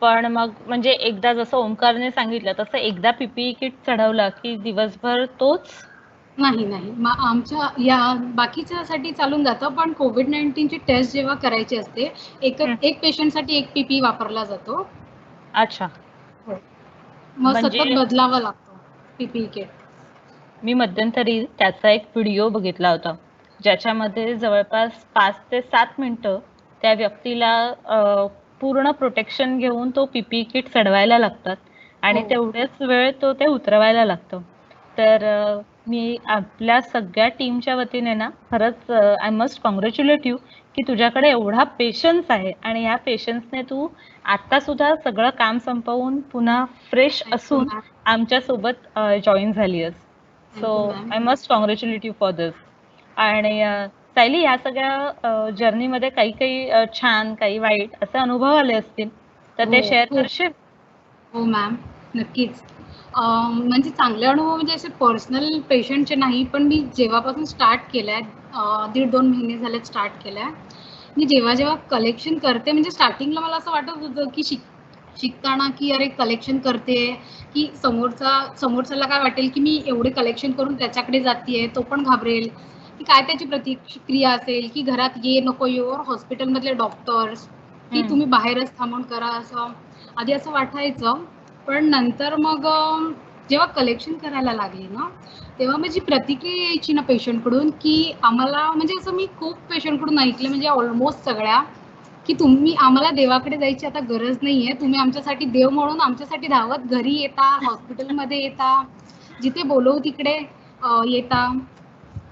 पण मग म्हणजे एकदा जसं ओंकारने सांगितलं तसं एकदा PPE किट चढवला की दिवसभर तोच नाही नाही आमच्या या बाकीच्यासाठी चालून जातं, पण कोविड-19ची टेस्ट जेव्हा करायची असते, एक पेशंटसाठी एक पीपी वापरला जातो. अच्छा. मग म्हणजे सतत बदलावा लागतो पीपी किट. मी मध्यंतरी त्याचा एक व्हिडिओ बघितला होता, ज्याच्यामध्ये जवळपास 5 ते 7 मिनिटं त्या व्यक्तीला पूर्ण प्रोटेक्शन घेऊन तो पीपी किट चढवायला लागतात आणि हो. तेवढेच वेळ ते उतरवायला लागतं. तर मी आपल्या सगळ्या टीमच्या वतीने ना खरंच आय मस्ट कॉंग्रॅच्युलेट यू की तुझ्याकडे एवढा पेशन्स आहे आणि ह्या पेशन्सने तू आता सुद्धा सगळं काम संपवून पुन्हा फ्रेश Thank you, असून ma'am. आमच्यासोबत जॉईन झाली आहेस. Thank you, so ma'am. I must congratulate you for this. आणि सायली, या सगळ्या जर्नीमध्ये काही काही छान, काही वाईट असे अनुभव आले असतील, तर ते हो, शेअर खूप. करशील? हो मॅम, नक्कीच. म्हणजे चांगले अनुभव म्हणजे असे पर्सनल पेशंटचे नाही, पण मी जेव्हापासून स्टार्ट केलंय, 1.5-2 महिने झालेत स्टार्ट केलंय. मी जेव्हा कलेक्शन करते, म्हणजे स्टार्टिंगला मला असं वाटत होतं, की शिकताना की अरे कलेक्शन करते, की समोरच्याला काय वाटेल, की मी एवढे कलेक्शन करून त्याच्याकडे जातीये, तो पण घाबरेल, की काय त्याची प्रतिक्रिया असेल, की घरात ये नको येऊ, हॉस्पिटलमधले डॉक्टर्स, की तुम्ही बाहेरच थांबून करा, असं आधी असं वाटायचं. पण नंतर मग जेव्हा कलेक्शन करायला लागली ना, तेव्हा माझी प्रतिक्रिया यायची ना पेशंटकडून, की आम्हाला म्हणजे असं मी खूप पेशंटकडून ऐकलं, म्हणजे ऑलमोस्ट सगळ्या, की तुम्ही आम्हाला देवाकडे जायची आता गरज नाहीये. तुम्ही आमच्यासाठी देव म्हणून आमच्यासाठी धावत घरी येता, हॉस्पिटलमध्ये येता, जिथे बोलवू तिकडे येता.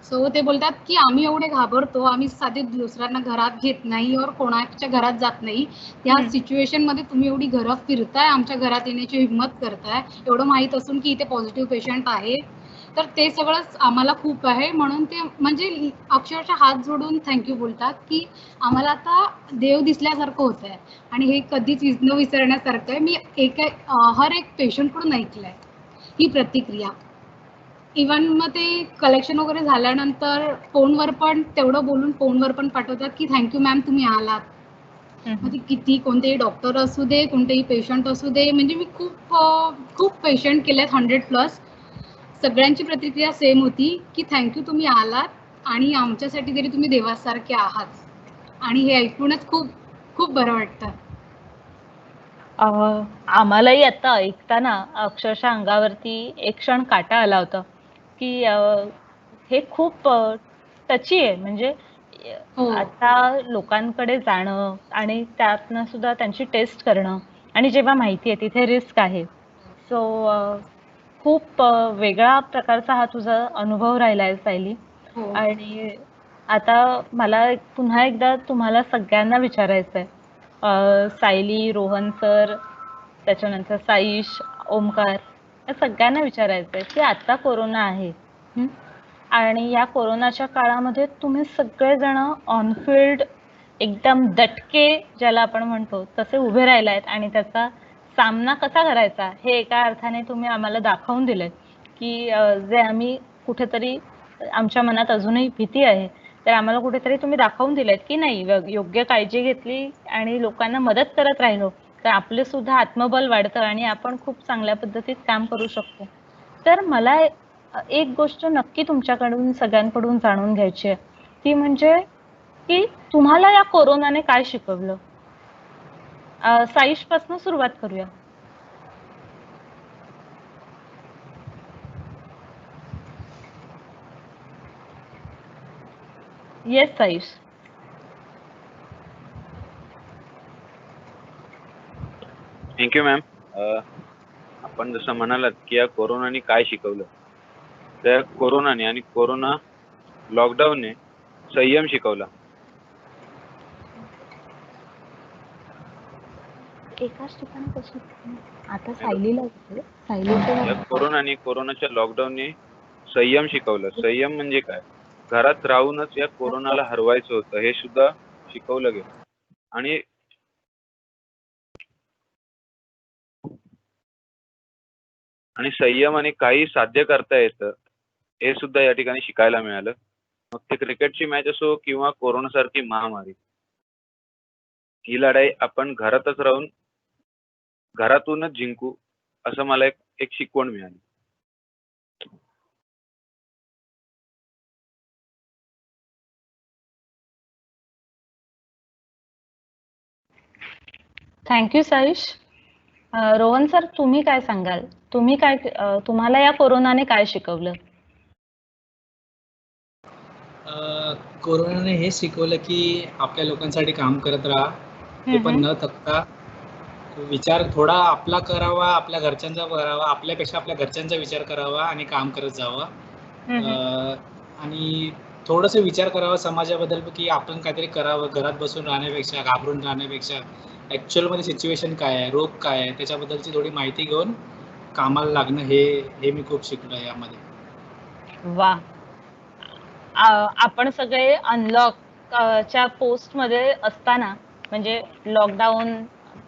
सो ते बोलतात, की आम्ही एवढे घाबरतो, आम्ही साधे दुसऱ्यांना घरात घेत नाही और कोणाच्या घरात जात नाही. या सिच्युएशनमध्ये तुम्ही एवढी घरं फिरताय, आमच्या घरात येण्याची हिंमत करताय, एवढं माहीत असून की इथे पॉझिटिव्ह पेशंट आहे. तर ते सगळंच आम्हाला खूप आहे. म्हणून ते म्हणजे अक्षरशः हात जोडून थँक यू बोलतात, की आम्हाला आता देव दिसल्यासारखं होतंय आणि हे कधीच न विसरण्यासारखं आहे. मी हर एक पेशंटकडून ऐकलंय ही प्रतिक्रिया. इव्हन मग ते कलेक्शन वगैरे झाल्यानंतर फोनवर पण तेवढं बोलून फोनवर पण पाठवतात, की थँक मॅम तुम्ही आलात. मग ते किती कोणतेही डॉक्टर असू दे, कोणतेही पेशंट असू दे, म्हणजे मी खूप पेशंट केलेत 100+. सगळ्यांची प्रतिक्रिया सेम होती, की थँक तुम्ही आलात आणि आमच्यासाठी तरी तुम्ही देवासारखे आहात. आणि हे ऐकूनच खूप खूप बरं वाटतं. आम्हालाही आता ऐकताना अक्षरशः अंगावरती एक क्षण काटा आला होता, की हे खूप टची आहे. म्हणजे हो. आता लोकांकडे जाणं आणि त्यातनं सुद्धा त्यांची टेस्ट करणं आणि जेव्हा माहिती आहे तिथे रिस्क आहे. सो खूप वेगळा प्रकारचा हा तुझा अनुभव राहिला आहे सायली. हो. आणि आता मला पुन्हा एकदा तुम्हाला सगळ्यांना विचारायचं आहे, सायली, रोहन सर, त्याच्यानंतर साईश, ओमकार, या सगळ्यांना विचारायचं आहे की आता कोरोना आहे, आणि या कोरोनाच्या काळामध्ये तुम्ही सगळेजण ऑन फील्ड एकदम दटके ज्याला आपण म्हणतो तसे उभे राहिले आहेत आणि त्याचा सामना कसा करायचा हे एका अर्थाने तुम्ही आम्हाला दाखवून दिलंय, की जे आम्ही कुठेतरी आमच्या मनात अजूनही भीती आहे, तर आम्हाला कुठेतरी तुम्ही दाखवून दिलेत की नाही, योग्य काळजी घेतली आणि लोकांना मदत करत राहिलो तर आपले सुद्धा आत्मबल वाढतं आणि आपण खूप चांगल्या पद्धतीत काम करू शकतो. तर मला एक गोष्ट नक्की तुमच्याकडून सगळ्यांकडून जाणून घ्यायची आहे, ती म्हणजे की तुम्हाला या कोरोनाने काय शिकवलं? साईश पासून सुरुवात करूया. येस साईश. Thank you ma'am. आपण जसं म्हणालात की या कोरोनाने काय शिकवलं, त्या कोरोनाने आणि कोरोना लॉकडाऊनने संयम शिकवला. एकाच ठिकाणी कशी आता हॅलो. सायलीला या कोरोनाने, कोरोनाच्या लॉकडाऊनने संयम शिकवलं. संयम म्हणजे काय? घरात राहूनच या कोरोनाला हरवायचं होतं हे सुद्धा शिकवलं गेलं. आणि संयमाने काही साध्य करता येतं हे सुद्धा या ठिकाणी शिकायला मिळालं. मग ते क्रिकेटची मॅच असो किंवा कोरोनासारखी महामारी, ही लढाई आपण घरातच राहून घरातूनच जिंकू, असं मला एक शिकवण मिळाली. थँक्यू साईश. रोहन सर, तुम्ही काय सांगाल? तुम्हाला या कोरोनाने काय शिकवलं? कोरोनाने हे शिकवलं की आपल्या लोकांसाठी काम करत राहा, ते पण न थकता. विचार थोडा आपला करावा, आपल्या घरच्यांचा करावा, आपल्यापेक्षा आपल्या घरच्यांचा विचार करावा आणि काम करत जावं. आणि थोडंसं विचार करावा समाजाबद्दल की आपण काहीतरी करावं, घरात बसून राहण्यापेक्षा, घाबरून राहण्यापेक्षा. ॲक्च्युअलमध्ये सिच्युएशन काय आहे, रोग काय आहे, त्याच्याबद्दलची थोडी माहिती घेऊन कामाला लागणं, हे मी खूप शिकलो यामध्ये. वा. आपण सगळे अनलॉकच्या पोस्टमध्ये असताना, म्हणजे लॉकडाऊन,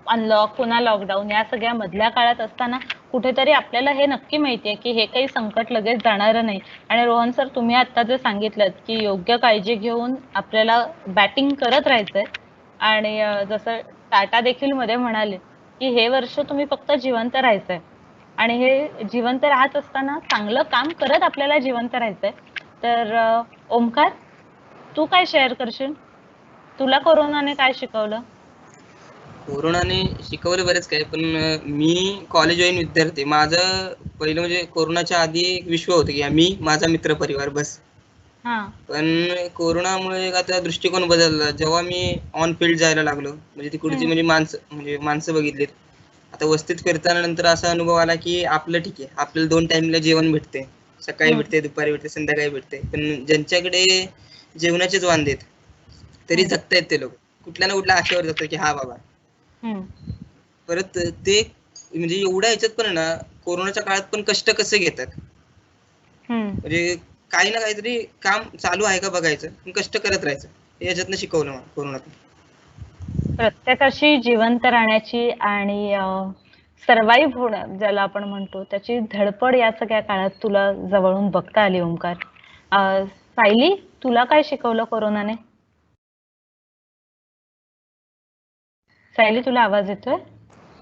अनलॉक, पुन्हा लॉकडाऊन, या सगळ्या मधल्या काळात असताना कुठेतरी आपल्याला हे नक्की माहितीये की हे काही संकट लगेच जाणारं नाही. आणि रोहन सर, तुम्ही आता जे सांगितलं की योग्य काळजी घेऊन आपल्याला बॅटिंग करत राहायचंय. आणि जसं टाटा देखील मध्ये म्हणाले की हे वर्ष तुम्ही फक्त जिवंत राहायचंय, आणि हे जिवंत राहत असताना चांगलं काम करत आपल्याला जिवंत राहायचंय. तर ओमकार, तू काय शेअर करशील? तुला कोरोनाने काय शिकवलं? कोरोनाने शिकवलं बरेच काय, पण मी कॉलेज जॉईन विद्यार्थी. माझं पहिलं म्हणजे कोरोनाच्या आधी एक विश्व होतं की मी, माझा मित्र परिवार बस. पण कोरोनामुळे आता दृष्टिकोन बदलला. जेव्हा मी ऑन फील्ड जायला लागलो, म्हणजे तिकडची म्हणजे माणसं बघितलीत. आता वस्तीत फिरताना नंतर असा अनुभव आला की आपलं ठीक आहे, आपल्याला 2 टाइमला जेवण भेटते, सकाळी भेटते, दुपारी भेटते, संध्याकाळी भेटते. पण ज्यांच्याकडे जेवणाचेच वांदे आहेत, तरी जगतायत ते लोक. कुठल्या ना कुठल्या आशेवर जगतात की हा बाबा. परत ते म्हणजे एवढ्या ह्याच्यात पण ना, कोरोनाच्या काळात पण कष्ट कसे घेतात, म्हणजे काही ना काहीतरी काम चालू आहे का बघायचं, कष्ट करत राहायचं. याच्यातनं शिकवलं मला कोरोनात. प्रत्येकाशी जिवंत राहण्याची आणि सर्वाईव्ह होणं ज्याला आपण म्हणतो, त्याची धडपड या सगळ्या काळात तुला जवळून बघता आली ओंकार. सायली, तुला काय शिकवलं कोरोनाने? सायली, तुला आवाज येतोय?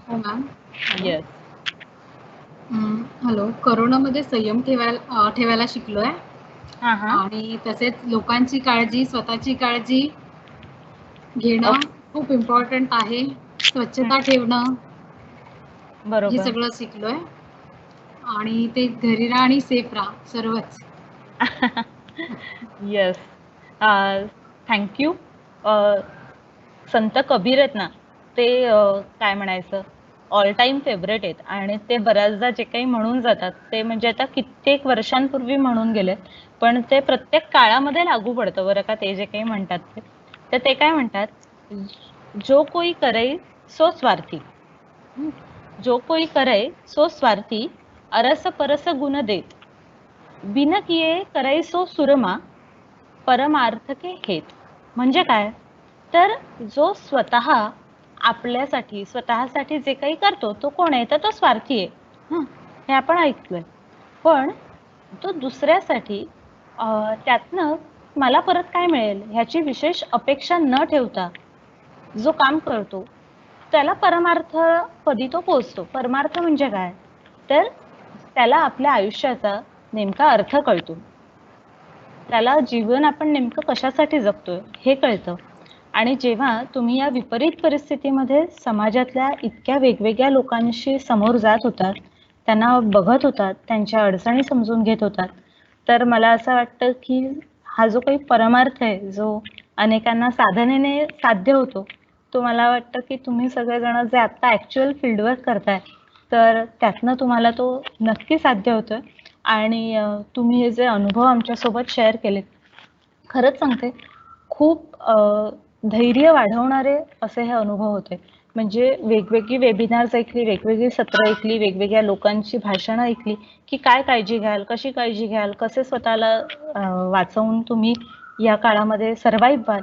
हो मॅम. येस. हॅलो. कोरोनामध्ये संयम ठेवायला शिकलोय. आणि तसेच लोकांची काळजी, स्वतःची काळजी घेणं खूप इम्पॉर्टंट आहे. स्वच्छता ठेवणं, हे सगळं शिकलोय. आणि ते घरी राहा आणि सेफ राहा, सर्वच. येस. थँक्यू. संत कबीर आहेत ना, ते काय म्हणायचं, ऑल टाइम फेवरेट आहेत. आणि ते बऱ्याचदा जे काही म्हणून जातात ते म्हणजे आता कित्येक वर्षांपूर्वी म्हणून गेलेत, पण ते प्रत्येक काळामध्ये लागू पडतं बरं का, ते जे काही म्हणतात ते. तर ते काय म्हणतात, जो कोई करे सो स्वार्थी, जो कोई करे सो स्वार्थी, अरस परस गुण देत, बिन किये करे सो सुरमा, परमार्थ के हेत. म्हणजे काय, तर जो स्वतः आपल्यासाठी, स्वतःसाठी जे काही करतो तो कोण आहे, तर तो स्वार्थी आहे. हे आपण ऐकलोय. पण तो दुसऱ्यासाठी त्यातनं मला परत काय मिळेल ह्याची विशेष अपेक्षा न ठेवता जो काम करतो, त्याला परमार्थ पदी तो पोचतो. परमार्थ म्हणजे काय, तर त्याला आपल्या आयुष्याचा नेमका अर्थ कळतो, त्याला जीवन आपण नेमकं कशासाठी जगतोय हे कळतं. आणि जेव्हा तुम्ही या विपरीत परिस्थितीमध्ये समाजातल्या इतक्या वेगवेगळ्या लोकांशी समोर जात होतात, त्यांना बघत होतात, त्यांच्या अडचणी समजून घेत होतात, तर मला असं वाटतं की हा जो काही परमार्थ आहे, जो अनेकांना साधनेने साध्य होतो, तो मला वाटतं की तुम्ही सगळेजण जे आता ऍक्च्युअल फील्डवर्क करताय, तर त्यातनं तुम्हाला तो नक्की साध्य होतोय. आणि तुम्ही हे जे अनुभव आमच्यासोबत शेअर केलेत, खरंच सांगते, खूप धैर्य वाढवणारे असे हे अनुभव होते. म्हणजे वेगवेगळी वेबिनार्स ऐकली, वेगवेगळी सत्र ऐकली, वेगवेगळ्या लोकांची भाषणं ऐकली की काय काळजी घ्याल, कशी काळजी घ्याल, कसे स्वतःला वाचवून तुम्ही या काळामध्ये सर्वाईव्ह व्हाल.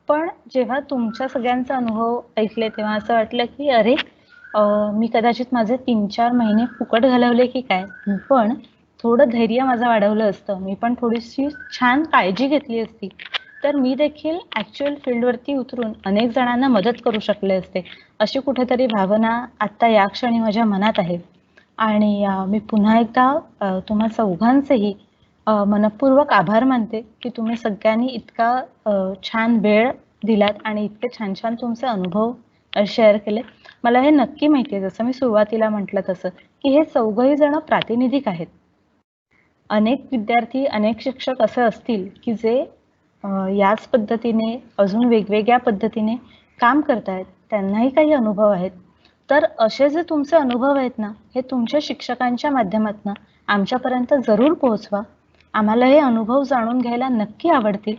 पण जेव्हा तुमच्या सगळ्यांचा अनुभव ऐकले तेव्हा असं वाटलं की अरे, मी कदाचित माझे 3-4 महिने फुकट घालवले की काय, पण थोडं धैर्य माझं वाढवलं असतं, मी पण थोडीशी छान काळजी घेतली असती, तर मी देखील ऍक्च्युअल फील्डवरती उतरून अनेक जणांना मदत करू शकले असते, अशी कुठेतरी भावना आता या क्षणी माझ्या मनात आहे. आणि मी पुन्हा एकदा तुम्हा चौघांचेही मनपूर्वक आभार मानते की तुम्ही सगळ्यांनी इतका छान वेळ दिलात आणि इतके छान छान तुमचे अनुभव शेअर केले. मला हे नक्की माहिती आहे, जसं मी सुरुवातीला म्हटलं तसं, की हे चौघही जण प्रातिनिधिक आहेत. अनेक विद्यार्थी, अनेक शिक्षक असे असतील की जे याच पद्धतीने अजून वेगवेगळ्या पद्धतीने काम करतायत, त्यांनाही काही अनुभव आहेत. तर असे जे तुमचे अनुभव आहेत ना, हे तुमच्या शिक्षकांच्या माध्यमातून आमच्यापर्यंत जरूर पोहोचवा. आम्हाला हे अनुभव जाणून घ्यायला नक्की आवडतील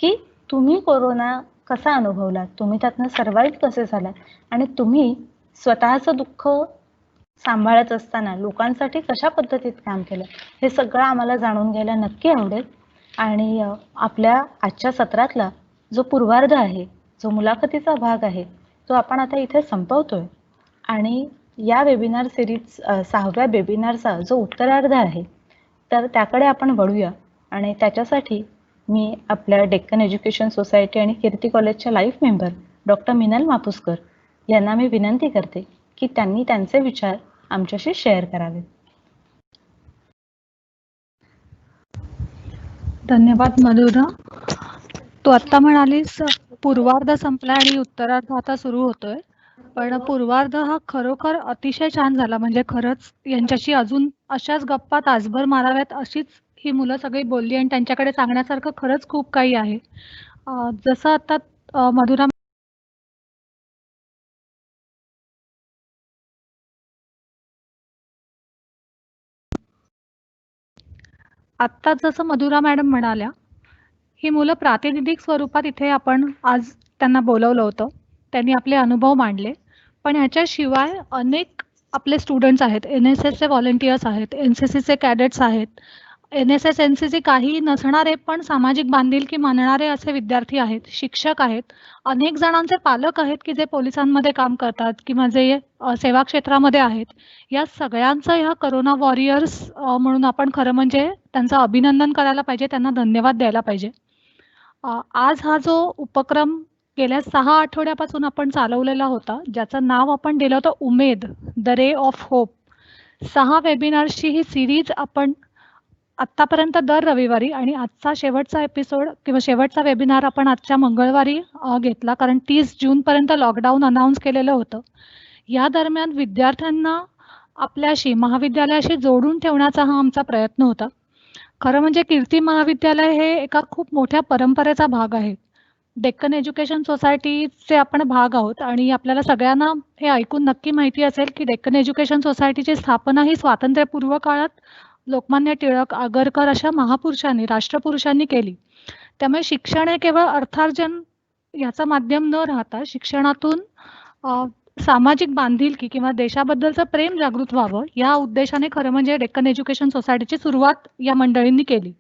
की तुम्ही कोरोना कसा अनुभवला, तुम्ही त्यातनं सर्वाइव्ह कसे झालात आणि तुम्ही स्वतःचं दुःख सांभाळत असताना लोकांसाठी कशा पद्धतीत काम केलं, हे सगळं आम्हाला जाणून घ्यायला नक्की आवडेल. आणि आपल्या आजच्या सत्रातला जो पूर्वार्ध आहे, जो मुलाखतीचा भाग आहे, तो आपण आता इथे संपवतोय. आणि या वेबिनार सिरीज 6व्या वेबिनारचा जो उत्तरार्ध आहे, तर त्याकडे आपण वळूया. आणि त्याच्यासाठी मी आपल्या डेक्कन एज्युकेशन सोसायटी आणि कीर्ती कॉलेजच्या life member doctor Minal Mapuskar यांना मी विनंती करते की त्यांनी त्यांचे विचार आमच्याशी शेअर करावे. धन्यवाद मधुरा. तू आता म्हणालीस पूर्वार्ध संपला आणि उत्तरार्ध आता सुरू होतोय, पण पूर्वार्ध हा खरोखर अतिशय छान झाला. म्हणजे खरंच यांच्याशी अजून अशाच गप्पा तासभर माराव्यात अशीच ही मुलं सगळी बोलली आणि त्यांच्याकडे सांगण्यासारखं खरंच खूप काही आहे. जसं आता मधुरा आत्ता जसं मधुरा मॅडम म्हणाल्या, ही मुलं प्रातिनिधिक स्वरूपात इथे आपण आज त्यांना बोलवलं होतं. त्यांनी आपले अनुभव मांडले. पण ह्याच्याशिवाय अनेक आपले स्टुडंट्स आहेत, NSSचे व्हॉलंटियर्स आहेत, NCCचे कॅडेट्स आहेत, NSS NCC काही नसणारे पण सामाजिक बांधिलकी मानणारे असे विद्यार्थी आहेत, शिक्षक आहेत, अनेक जणांचे पालक आहेत की जे पोलिसांमध्ये काम करतात किंवा जे सेवा क्षेत्रामध्ये आहेत. या सगळ्यांचं ह्या करोना वॉरियर्स म्हणून आपण खरं म्हणजे त्यांचं अभिनंदन करायला पाहिजे, त्यांना धन्यवाद द्यायला पाहिजे. आज हा जो उपक्रम गेल्या 6 आठवड्यापासून आपण चालवलेला होता, ज्याचं नाव आपण दिलं होतं Umed, the ray of hope. 6 वेबिनार्सची ही सिरीज आपण आत्तापर्यंत दर रविवारी आणि आजचा शेवटचा एपिसोड किंवा शेवटचा वेबिनार आपण आजच्या मंगळवारी घेतला, कारण 30 जूनपर्यंत लॉकडाऊन अनाऊन्स केलेलं होतं. या दरम्यान विद्यार्थ्यांना आपल्याशी महाविद्यालयाशी जोडून ठेवण्याचा हा आमचा प्रयत्न होता. खरं म्हणजे कीर्ती महाविद्यालय हे एका खूप मोठ्या परंपरेचा भाग आहे. डेक्कन एज्युकेशन सोसायटीचे आपण भाग आहोत आणि आपल्याला सगळ्यांना हे ऐकून नक्की माहिती असेल की डेक्कन एज्युकेशन सोसायटीची स्थापना ही स्वातंत्र्यपूर्व काळात लोकमान्य टिळक, आगरकर अशा महापुरुषांनी, राष्ट्रपुरुषांनी केली. त्यामुळे शिक्षण हे केवळ अर्थार्जन याचं माध्यम न राहता शिक्षणातून सामाजिक बांधिलकी किंवा देशाबद्दलचं प्रेम जागृत व्हावं या उद्देशाने खरं म्हणजे डेक्कन एज्युकेशन सोसायटीची सुरुवात या मंडळींनी केली.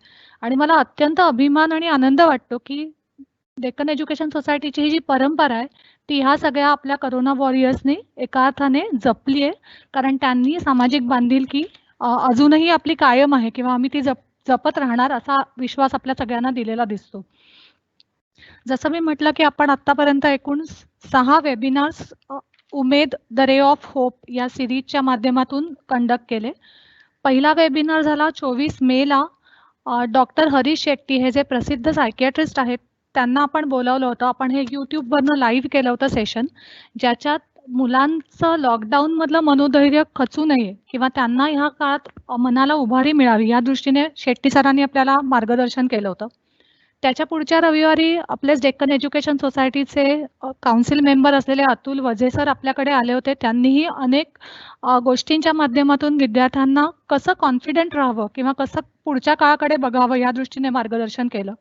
आणि मला अत्यंत अभिमान आणि आनंद वाटतो की डेक्कन एज्युकेशन सोसायटीची ही जी परंपरा आहे ती ह्या सगळ्या आपल्या करोना वॉरियर्सनी एका अर्थाने जपली आहे, कारण त्यांनी सामाजिक बांधिलकी अजूनही आपली कायम आहे किंवा आम्ही ती जपत राहणार असा विश्वास आपल्या सगळ्यांना दिलेला दिसतो. जसं मी म्हटलं की आपण आतापर्यंत एकूण 6 webinars Umed, the ray of hope या सिरीजच्या माध्यमातून कंडक्ट केले. पहिला वेबिनार झाला 24 मेला. डॉक्टर हरीश शेट्टी हे जे प्रसिद्ध सायकियाट्रिस्ट आहेत त्यांना आपण बोलावलं होतं. आपण हे YouTubeवरनं लाईव्ह केलं होतं सेशन, ज्याच्यात मुलांचं लॉकडाऊन मधलं मनोधैर्य खचू नये किंवा त्यांना ह्या काळात मनाला उभारी मिळावी या दृष्टीने शेट्टी सरांनी आपल्याला मार्गदर्शन केलं होतं. त्याच्या पुढच्या रविवारी आपलेच डेक्कन एज्युकेशन सोसायटीचे काउन्सिल मेंबर असलेले अतुल वझे सर आपल्याकडे आले होते. त्यांनीही अनेक गोष्टींच्या माध्यमातून विद्यार्थ्यांना कसं कॉन्फिडंट राहावं किंवा कसं पुढच्या काळाकडे बघावं या दृष्टीने मार्गदर्शन केलं.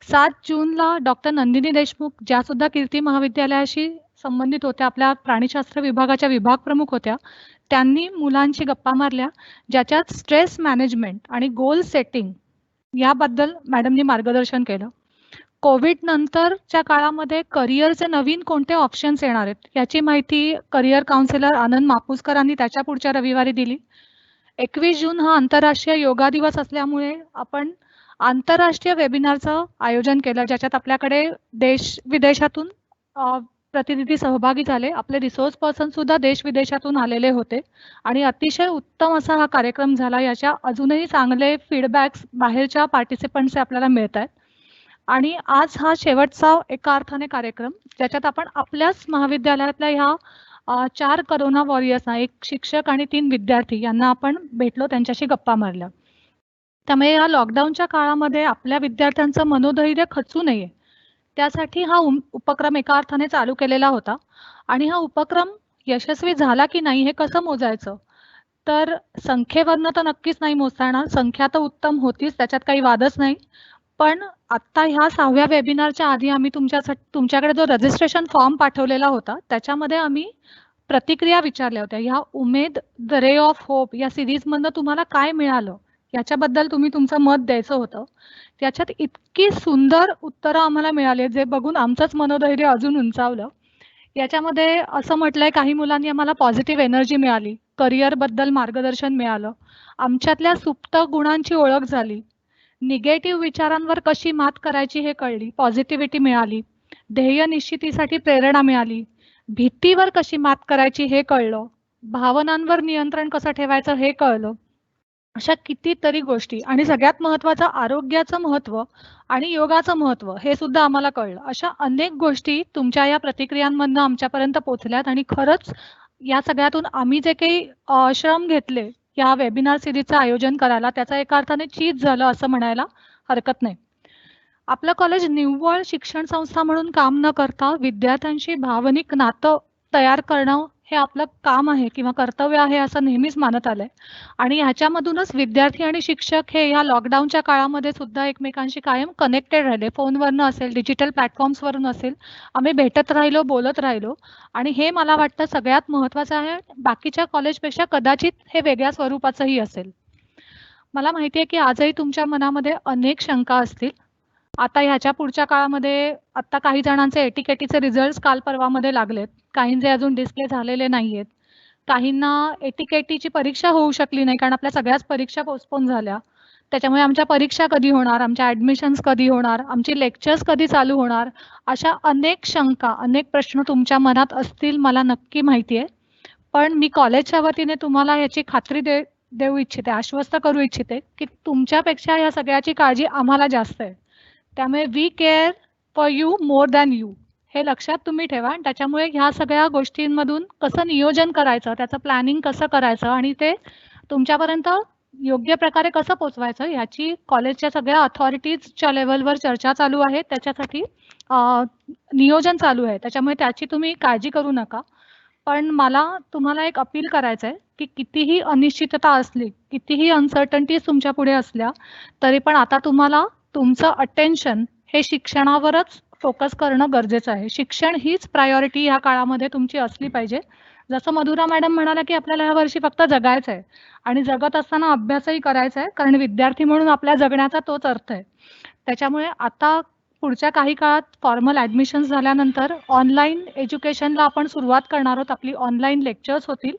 7 जूनला डॉक्टर नंदिनी देशमुख, ज्या सुद्धा कीर्ती महाविद्यालयाशी संबंधित होत्या, आपल्या प्राणीशास्त्र विभागाच्या विभाग प्रमुख होत्या, त्यांनी मुलांशी गप्पा मारल्या, ज्याच्यात स्ट्रेस मॅनेजमेंट आणि गोल सेटिंग याबद्दल मॅडमनी मार्गदर्शन केलं. कोविड नंतरच्या काळामध्ये करिअरचे नवीन कोणते ऑप्शन्स येणार आहेत याची माहिती करिअर काउन्सिलर आनंद मापुसकरांनी त्याच्या पुढच्या रविवारी दिली. 21 जून हा आंतरराष्ट्रीय योगा दिवस असल्यामुळे आपण आंतरराष्ट्रीय वेबिनारचं आयोजन केलं, ज्याच्यात आपल्याकडे देश विदेशातून प्रतिनिधी सहभागी झाले. आपले रिसोर्स पर्सन सुद्धा देश विदेशातून आलेले होते आणि अतिशय उत्तम असा हा कार्यक्रम झाला. याच्या अजूनही चांगले फीडबॅक्स बाहेरच्या पार्टिसिपंट्सचे आपल्याला मिळत आहेत. आणि आज हा शेवटचा एका अर्थाने कार्यक्रम, ज्याच्यात आपण आपल्याच महाविद्यालयातल्या ह्या 4 करोना वॉरियर्सना, 1 शिक्षक आणि 3 विद्यार्थी यांना आपण भेटलो, त्यांच्याशी गप्पा मारल्या. त्यामुळे या लॉकडाऊनच्या काळामध्ये आपल्या विद्यार्थ्यांचं मनोधैर्य खचू नये, त्यासाठी हा उपक्रम एका अर्थाने चालू केलेला होता. आणि हा उपक्रम यशस्वी झाला की नाही हे कसं मोजायचं, तर संख्येवरनं तर नक्कीच नाही मोजता येणार. संख्या तर उत्तम होतीच, त्याच्यात काही वादच नाही. पण आत्ता ह्या 6व्या वेबिनारच्या आधी आम्ही तुमच्याकडे जो रजिस्ट्रेशन फॉर्म पाठवलेला होता, त्याच्यामध्ये आम्ही प्रतिक्रिया विचारल्या होत्या. ह्या उमेद द रे ऑफ होप या सिरीजमधनं तुम्हाला काय मिळालं याच्याबद्दल तुम्ही तुमचं मत द्यायचं होतं. त्याच्यात इतकी सुंदर उत्तरं आम्हाला मिळाली, जे बघून आमचंच मनोधैर्य अजून उंचावलं. याच्यामध्ये असं म्हटलंय, काही मुलांनी आम्हाला पॉझिटिव्ह एनर्जी मिळाली, करिअर बद्दल मार्गदर्शन मिळालं, आमच्यातल्या सुप्त गुणांची ओळख झाली, निगेटिव्ह विचारांवर कशी मात करायची हे कळली, पॉझिटिव्हिटी मिळाली, ध्येय निश्चितीसाठी प्रेरणा मिळाली, भीतीवर कशी मात करायची हे कळलं, भावनांवर नियंत्रण कसं ठेवायचं हे कळलं. अशा कितीतरी गोष्टी, आणि सगळ्यात महत्त्वाचं आरोग्याचं महत्त्व आणि योगाचं महत्त्व हे सुद्धा आम्हाला कळलं. अशा अनेक गोष्टी तुमच्या या प्रतिक्रियांमधनं आमच्यापर्यंत पोहोचल्यात. आणि खरंच या सगळ्यातून आम्ही जे काही श्रम घेतले या वेबिनार सिरीजचं आयोजन करायला, त्याचा एका अर्थाने चीज झालं असं म्हणायला हरकत नाही. आपलं कॉलेज निव्वळ शिक्षण संस्था म्हणून काम न करता विद्यार्थ्यांशी भावनिक नातं तयार करणं हे आपलं काम आहे किंवा कर्तव्य आहे असं नेहमीच मानत आलंय. आणि ह्याच्यामधूनच विद्यार्थी आणि शिक्षक हे या लॉकडाऊनच्या काळामध्ये सुद्धा एकमेकांशी कायम कनेक्टेड राहिले. फोनवरनं असेल, डिजिटल प्लॅटफॉर्म्सवरून असेल, आम्ही भेटत राहिलो, बोलत राहिलो. आणि हे मला वाटतं सगळ्यात महत्त्वाचं आहे. बाकीच्या कॉलेजपेक्षा कदाचित हे वेगळ्या स्वरूपाचंही असेल. मला माहिती आहे की आजही तुमच्या मनामध्ये अनेक शंका असतील. आता ह्याच्या पुढच्या काळामध्ये आता काही जणांचे एटीकेटीचे रिझल्ट काल परवामध्ये लागलेत, काहींचे अजून डिस्प्ले झालेले नाहीयेत, काहींना एटीकेटीची परीक्षा होऊ शकली नाही कारण आपल्या सगळ्याच परीक्षा पोस्टपोन झाल्या. त्याच्यामुळे आमच्या परीक्षा कधी होणार, आमच्या ऍडमिशन्स कधी होणार, आमची लेक्चर्स कधी चालू होणार, अशा अनेक शंका, अनेक प्रश्न तुमच्या मनात असतील, मला नक्की माहिती आहे. पण मी कॉलेजच्या वतीने तुम्हाला याची खात्री देऊ इच्छिते, आश्वस्त करू इच्छिते की तुमच्यापेक्षा या सगळ्याची काळजी आम्हाला जास्त आहे. त्यामुळे we care for you more than you, हे लक्षात तुम्ही ठेवा. आणि त्याच्यामुळे ह्या सगळ्या गोष्टींमधून कसं नियोजन करायचं, त्याचं प्लॅनिंग कसं करायचं आणि ते तुमच्यापर्यंत योग्य प्रकारे कसं पोचवायचं याची कॉलेजच्या सगळ्या अथॉरिटीजच्या लेवलवर चर्चा चालू आहे, त्याच्यासाठी नियोजन चालू आहे. त्याच्यामुळे त्याची तुम्ही काळजी करू नका. पण मला तुम्हाला एक अपील करायचं आहे की कितीही अनिश्चितता असली, कितीही अनसर्टन्टीज तुमच्या पुढे असल्या, तरी पण आता तुम्हाला तुमचं अटेन्शन हे शिक्षणावरच फोकस करणं गरजेचं आहे. शिक्षण हीच प्रायोरिटी या काळामध्ये तुमची असली पाहिजे. जसं मधुरा मॅडम म्हणाल्या की आपल्याला ह्या वर्षी फक्त जगायचं आहे आणि जगत असताना अभ्यासही करायचा आहे, कारण विद्यार्थी म्हणून आपल्या जगण्याचा तोच अर्थ आहे. त्याच्यामुळे आता पुढच्या काही काळात फॉर्मल ऍडमिशन्स झाल्यानंतर ऑनलाईन एज्युकेशनला आपण सुरुवात करणार आहोत. आपली ऑनलाईन लेक्चर्स होतील.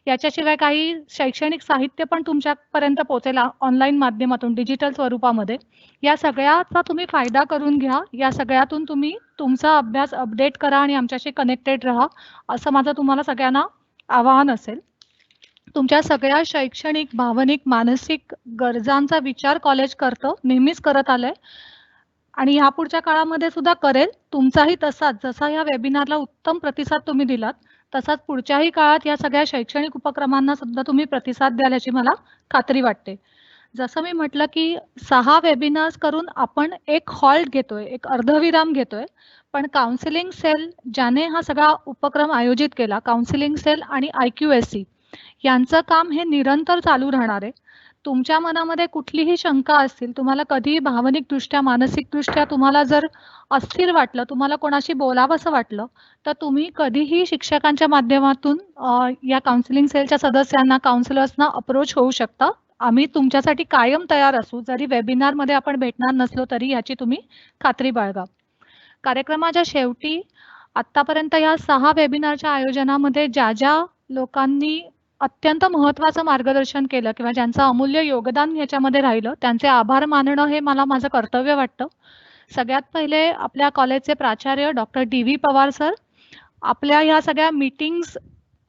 याच्याशिवाय काही शैक्षणिक साहित्य पण तुमच्यापर्यंत पोहोचेल ऑनलाईन माध्यमातून, डिजिटल स्वरूपामध्ये. या सगळ्याचा तुम्ही फायदा करून घ्या. या सगळ्यातून तुम्ही तुमचा अभ्यास अपडेट करा आणि आमच्याशी कनेक्टेड राहा, असं माझं तुम्हाला सगळ्यांना आवाहन असेल. तुमच्या सगळ्या शैक्षणिक, भावनिक, मानसिक गरजांचा विचार कॉलेज करतं, नेहमीच करत आलंय आणि ह्यापुढच्या काळामध्ये सुद्धा करेल. तुमचाही तसाच, जसा या वेबिनारला उत्तम प्रतिसाद तुम्ही दिलात, तसाच पुढच्याही काळात या सगळ्या शैक्षणिक उपक्रमांना सुद्धा तुम्ही प्रतिसाद द्याल याची मला खात्री वाटते. जसं मी म्हटलं की 6 वेबिनार्स करून आपण एक हॉल्ट घेतोय, एक अर्धविराम घेतोय. पण काउन्सिलिंग सेल ज्याने हा सगळा उपक्रम आयोजित केला, काउन्सिलिंग सेल आणि IQSC यांचं काम हे निरंतर चालू राहणार आहे. तुमच्या मनामध्ये कुठलीही शंका असतील, तुम्हाला कधीही भावनिकदृष्ट्या, मानसिकदृष्ट्या तुम्हाला जर अस्थिर वाटलं, तुम्हाला कोणाशी बोलावंसं वाटलं, तर तुम्ही कधीही शिक्षकांच्या माध्यमातून या काउन्सिलिंग सेलच्या सदस्यांना, काउन्सिलर्सना अप्रोच होऊ शकता. आम्ही तुमच्यासाठी कायम तयार असू, जरी वेबिनारमध्ये आपण भेटणार नसलो तरी, याची तुम्ही खात्री बाळगा. कार्यक्रमाच्या शेवटी आतापर्यंत या 6 वेबिनारच्या आयोजनामध्ये ज्या ज्या लोकांनी अत्यंत महत्त्वाचं मार्गदर्शन केलं किंवा ज्यांचं अमूल्य योगदान याच्यामध्ये राहिलं, त्यांचे आभार मानणं हे मला माझं कर्तव्य वाटतं. सगळ्यात पहिले आपल्या कॉलेजचे प्राचार्य डॉक्टर DV पवार सर. आपल्या ह्या सगळ्या मीटिंग्स,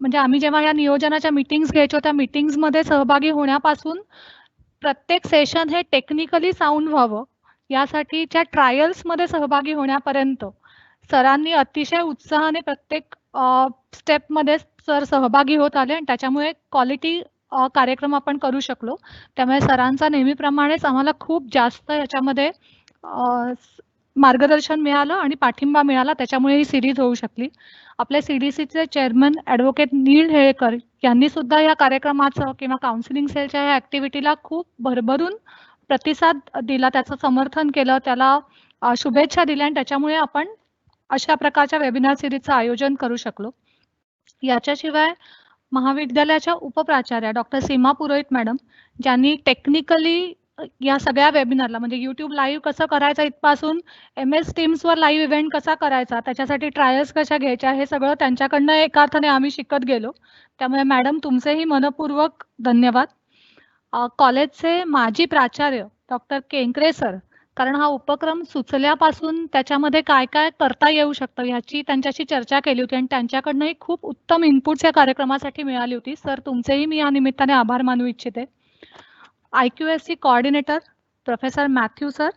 म्हणजे आम्ही जेव्हा या नियोजनाच्या मीटिंग्स घ्यायचो, त्या मीटिंग्समध्ये सहभागी होण्यापासून प्रत्येक सेशन हे टेक्निकली साऊंड व्हावं यासाठीच्या ट्रायल्समध्ये सहभागी होण्यापर्यंत सरांनी अतिशय उत्साहाने प्रत्येक स्टेपमध्ये सर सहभागी होत आले आणि त्याच्यामुळे क्वालिटी कार्यक्रम आपण करू शकलो. त्यामुळे सरांचा नेहमीप्रमाणेच आम्हाला खूप जास्त याच्यामध्ये मार्गदर्शन मिळालं आणि पाठिंबा मिळाला, त्याच्यामुळे ही सिरीज होऊ शकली. आपले CDCचे चेअरमन ॲडव्होकेट नील हेळेकर यांनी सुद्धा या कार्यक्रमाचं किंवा काउन्सिलिंग सेलच्या या ॲक्टिव्हिटीला खूप भरभरून प्रतिसाद दिला, त्याचं समर्थन केलं, त्याला शुभेच्छा दिल्या आणि त्याच्यामुळे आपण अशा प्रकारच्या वेबिनार सिरीजचं आयोजन करू शकलो. याच्याशिवाय महाविद्यालयाच्या उपप्राचार्या डॉक्टर सीमा पुरोहित मॅडम, ज्यांनी टेक्निकली या सगळ्या वेबिनारला म्हणजे YouTube लाईव्ह कसं करायचं इथपासून MS Teamsवर लाईव्ह इव्हेंट कसा करायचा, त्याच्यासाठी ट्रायल्स कशा घ्यायच्या, हे सगळं त्यांच्याकडनं एका अर्थाने आम्ही शिकत गेलो. त्यामुळे मॅडम तुमचेही मनपूर्वक धन्यवाद. कॉलेजचे माजी प्राचार्य डॉक्टर केंकरे सर, कारण हा उपक्रम सुचल्यापासून त्याच्यामध्ये काय काय करता येऊ शकतं ह्याची त्यांच्याशी चर्चा केली होती आणि त्यांच्याकडनंही खूप उत्तम इनपुट्स या कार्यक्रमासाठी मिळाली होती. सर तुमचेही मी या निमित्ताने आभार मानू इच्छिते. IQSC coordinator professor Matthew sir,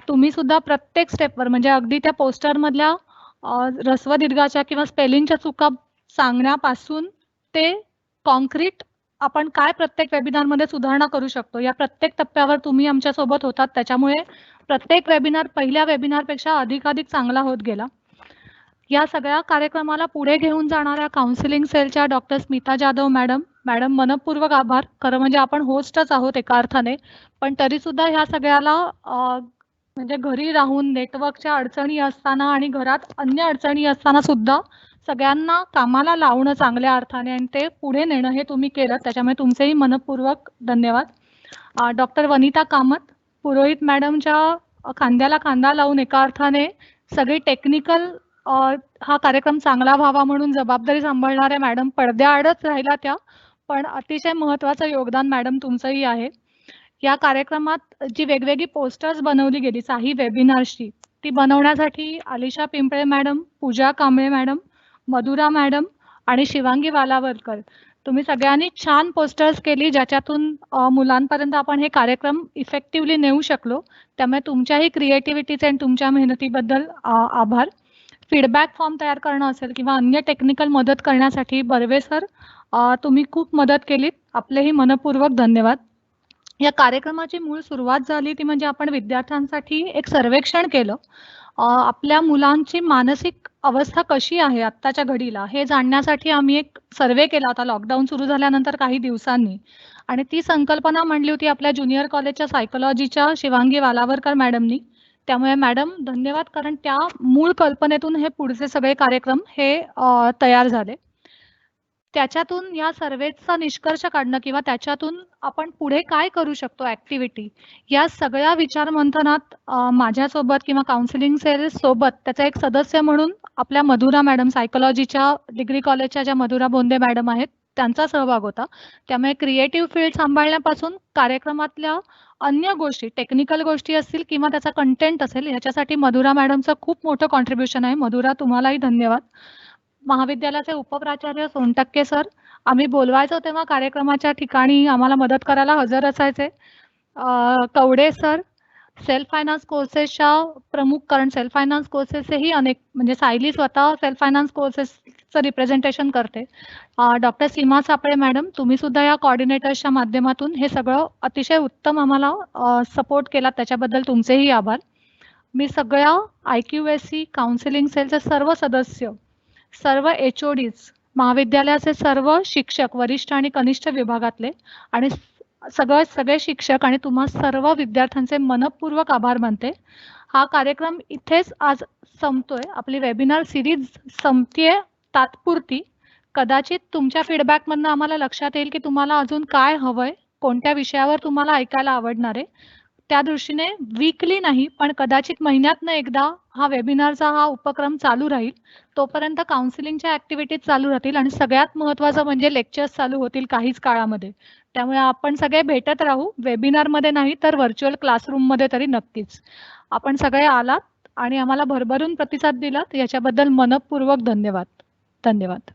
तुम्ही सुद्धा प्रत्येक स्टेपवर म्हणजे अगदी त्या पोस्टरमधल्या ऱ्हस्व दीर्घाच्या किंवा स्पेलिंगच्या चुका सांगण्यापासून ते कॉन्क्रीट आपण काय प्रत्येक वेबिनारमध्ये सुधारणा करू शकतो या प्रत्येक टप्प्यावर तुम्ही आमच्यासोबत होतात. त्याच्यामुळे प्रत्येक वेबिनार पहिल्या वेबिनारपेक्षा अधिकाधिक चांगला होत गेला. या सगळ्या कार्यक्रमाला पुढे घेऊन जाणाऱ्या काउन्सिलिंग सेलच्या डॉक्टर स्मिता जाधव मॅडम, मनपूर्वक आभार. खरं म्हणजे आपण होस्टच आहोत एका अर्थाने, पण तरी सुद्धा ह्या सगळ्याला म्हणजे घरी राहून नेटवर्कच्या अडचणी असताना आणि घरात अन्य अडचणी असताना सुद्धा सगळ्यांना कामाला लावणं चांगल्या अर्थाने आणि ते पुढे नेणं हे तुम्ही केलं, त्याच्यामुळे तुमचेही मनपूर्वक धन्यवाद. डॉक्टर वनिता कामत, पुरोहित मॅडमच्या खांद्याला खांदा लावून एका अर्थाने सगळी टेक्निकल हा कार्यक्रम चांगला व्हावा म्हणून जबाबदारी सांभाळणाऱ्या मॅडम पडद्याआडच राहिला त्या, पण अतिशय महत्त्वाचं योगदान मॅडम तुमचंही आहे. या कार्यक्रमात जी वेगवेगळी पोस्टर्स बनवली गेली काही वेबिनार्सची, ती बनवण्यासाठी आलिशा पिंपळे मॅडम, पूजा कांबळे मॅडम, मधुरा मॅडम आणि शिवांगी वालावलकर, तुम्ही सगळ्यांनी छान पोस्टर्स केली ज्याच्यातून मुलांपर्यंत आपण हे कार्यक्रम इफेक्टिव्हली नेऊ शकलो. त्यामुळे तुमच्याही क्रिएटिव्हिटीचे आणि तुमच्या मेहनतीबद्दल आभार. फीडबॅक फॉर्म तयार करणं असेल किंवा अन्य टेक्निकल मदत करण्यासाठी बर्वे सर तुम्ही खूप मदत केलीत, आपलेही मनपूर्वक धन्यवाद. या कार्यक्रमाची मूळ सुरुवात झाली ती म्हणजे आपण विद्यार्थ्यांसाठी एक सर्वेक्षण केलं. आपल्या मुलांची मानसिक अवस्था कशी आहे आत्ताच्या घडीला हे जाणण्यासाठी आम्ही एक सर्वे केला होता लॉकडाऊन सुरू झाल्यानंतर काही दिवसांनी, आणि ती संकल्पना मांडली होती आपल्या ज्युनियर कॉलेजच्या सायकोलॉजीच्या शिवांगी वालावरकर मॅडमनी. त्यामुळे मॅडम धन्यवाद, कारण त्या मूळ कल्पनेतून हे पुढचे सगळे कार्यक्रम हे तयार झाले. त्याच्यातून या सर्वेचा निष्कर्ष काढणं किंवा त्याच्यातून आपण पुढे काय करू शकतो ऍक्टिव्हिटी, या सगळ्या विचारमंथनात माझ्यासोबत किंवा काउन्सिलिंग सेल सोबत त्याचा एक सदस्य म्हणून आपल्या मधुरा मॅडम, सायकोलॉजीच्या डिग्री कॉलेजच्या ज्या मधुरा बोंदे मॅडम आहेत त्यांचा सहभाग होता. त्यामुळे क्रिएटिव्ह फील्ड सांभाळण्यापासून कार्यक्रमातल्या अन्य गोष्टी, टेक्निकल गोष्टी असतील किंवा त्याचा कंटेंट असेल, ह्याच्यासाठी मधुरा मॅडमचं खूप मोठं कॉन्ट्रीब्युशन आहे. मधुरा तुम्हालाही धन्यवाद. महाविद्यालयाचे उपप्राचार्य सोनटक्के सर, आम्ही बोलवायचो तेव्हा कार्यक्रमाच्या ठिकाणी आम्हाला मदत करायला हजर असायचे. कवडे सर, सेल्फ फायनान्स कोर्सेसच्या प्रमुख, कारण सेल्फ फायनान्स कोर्सेसही अनेक म्हणजे सायली स्वतः सेल्फ फायनान्स कोर्सेसचं रिप्रेझेंटेशन करते. डॉक्टर सीमा सापळे मॅडम, तुम्ही सुद्धा या कोऑर्डिनेटर्सच्या माध्यमातून हे सगळं अतिशय उत्तम आम्हाला सपोर्ट केला, त्याच्याबद्दल तुमचेही आभार. मी सगळ्या IQSC काउन्सिलिंग सेलचे सर्व सदस्य, सर्व HODs, महाविद्यालयाचे सर्व शिक्षक वरिष्ठ आणि कनिष्ठ विभागातले आणि सगळे शिक्षक आणि तुम्हा सर्व विद्यार्थ्यांचे मनपूर्वक आभार मानते. हा कार्यक्रम इथेच आज संपतोय. आपली वेबिनार सिरीज संपतीये तात्पुरती. कदाचित तुमच्या फीडबॅकमधनं आम्हाला लक्षात येईल की तुम्हाला अजून काय हवंय, कोणत्या विषयावर तुम्हाला ऐकायला आवडणार आहे. त्या दृष्टीने वीकली नाही पण कदाचित महिन्यातनं एकदा हा वेबिनारचा हा उपक्रम चालू राहील. तोपर्यंत काउन्सिलिंगच्या ऍक्टिव्हिटीज चालू राहतील आणि सगळ्यात महत्त्वाचं म्हणजे लेक्चर्स चालू होतील काहीच काळामध्ये. त्यामुळे आपण सगळे भेटत राहू, वेबिनारमध्ये नाही तर व्हर्च्युअल क्लासरूममध्ये तरी नक्कीच. आपण सगळे आलात आणि आम्हाला भरभरून प्रतिसाद दिलात, याच्याबद्दल मनपूर्वक धन्यवाद. धन्यवाद.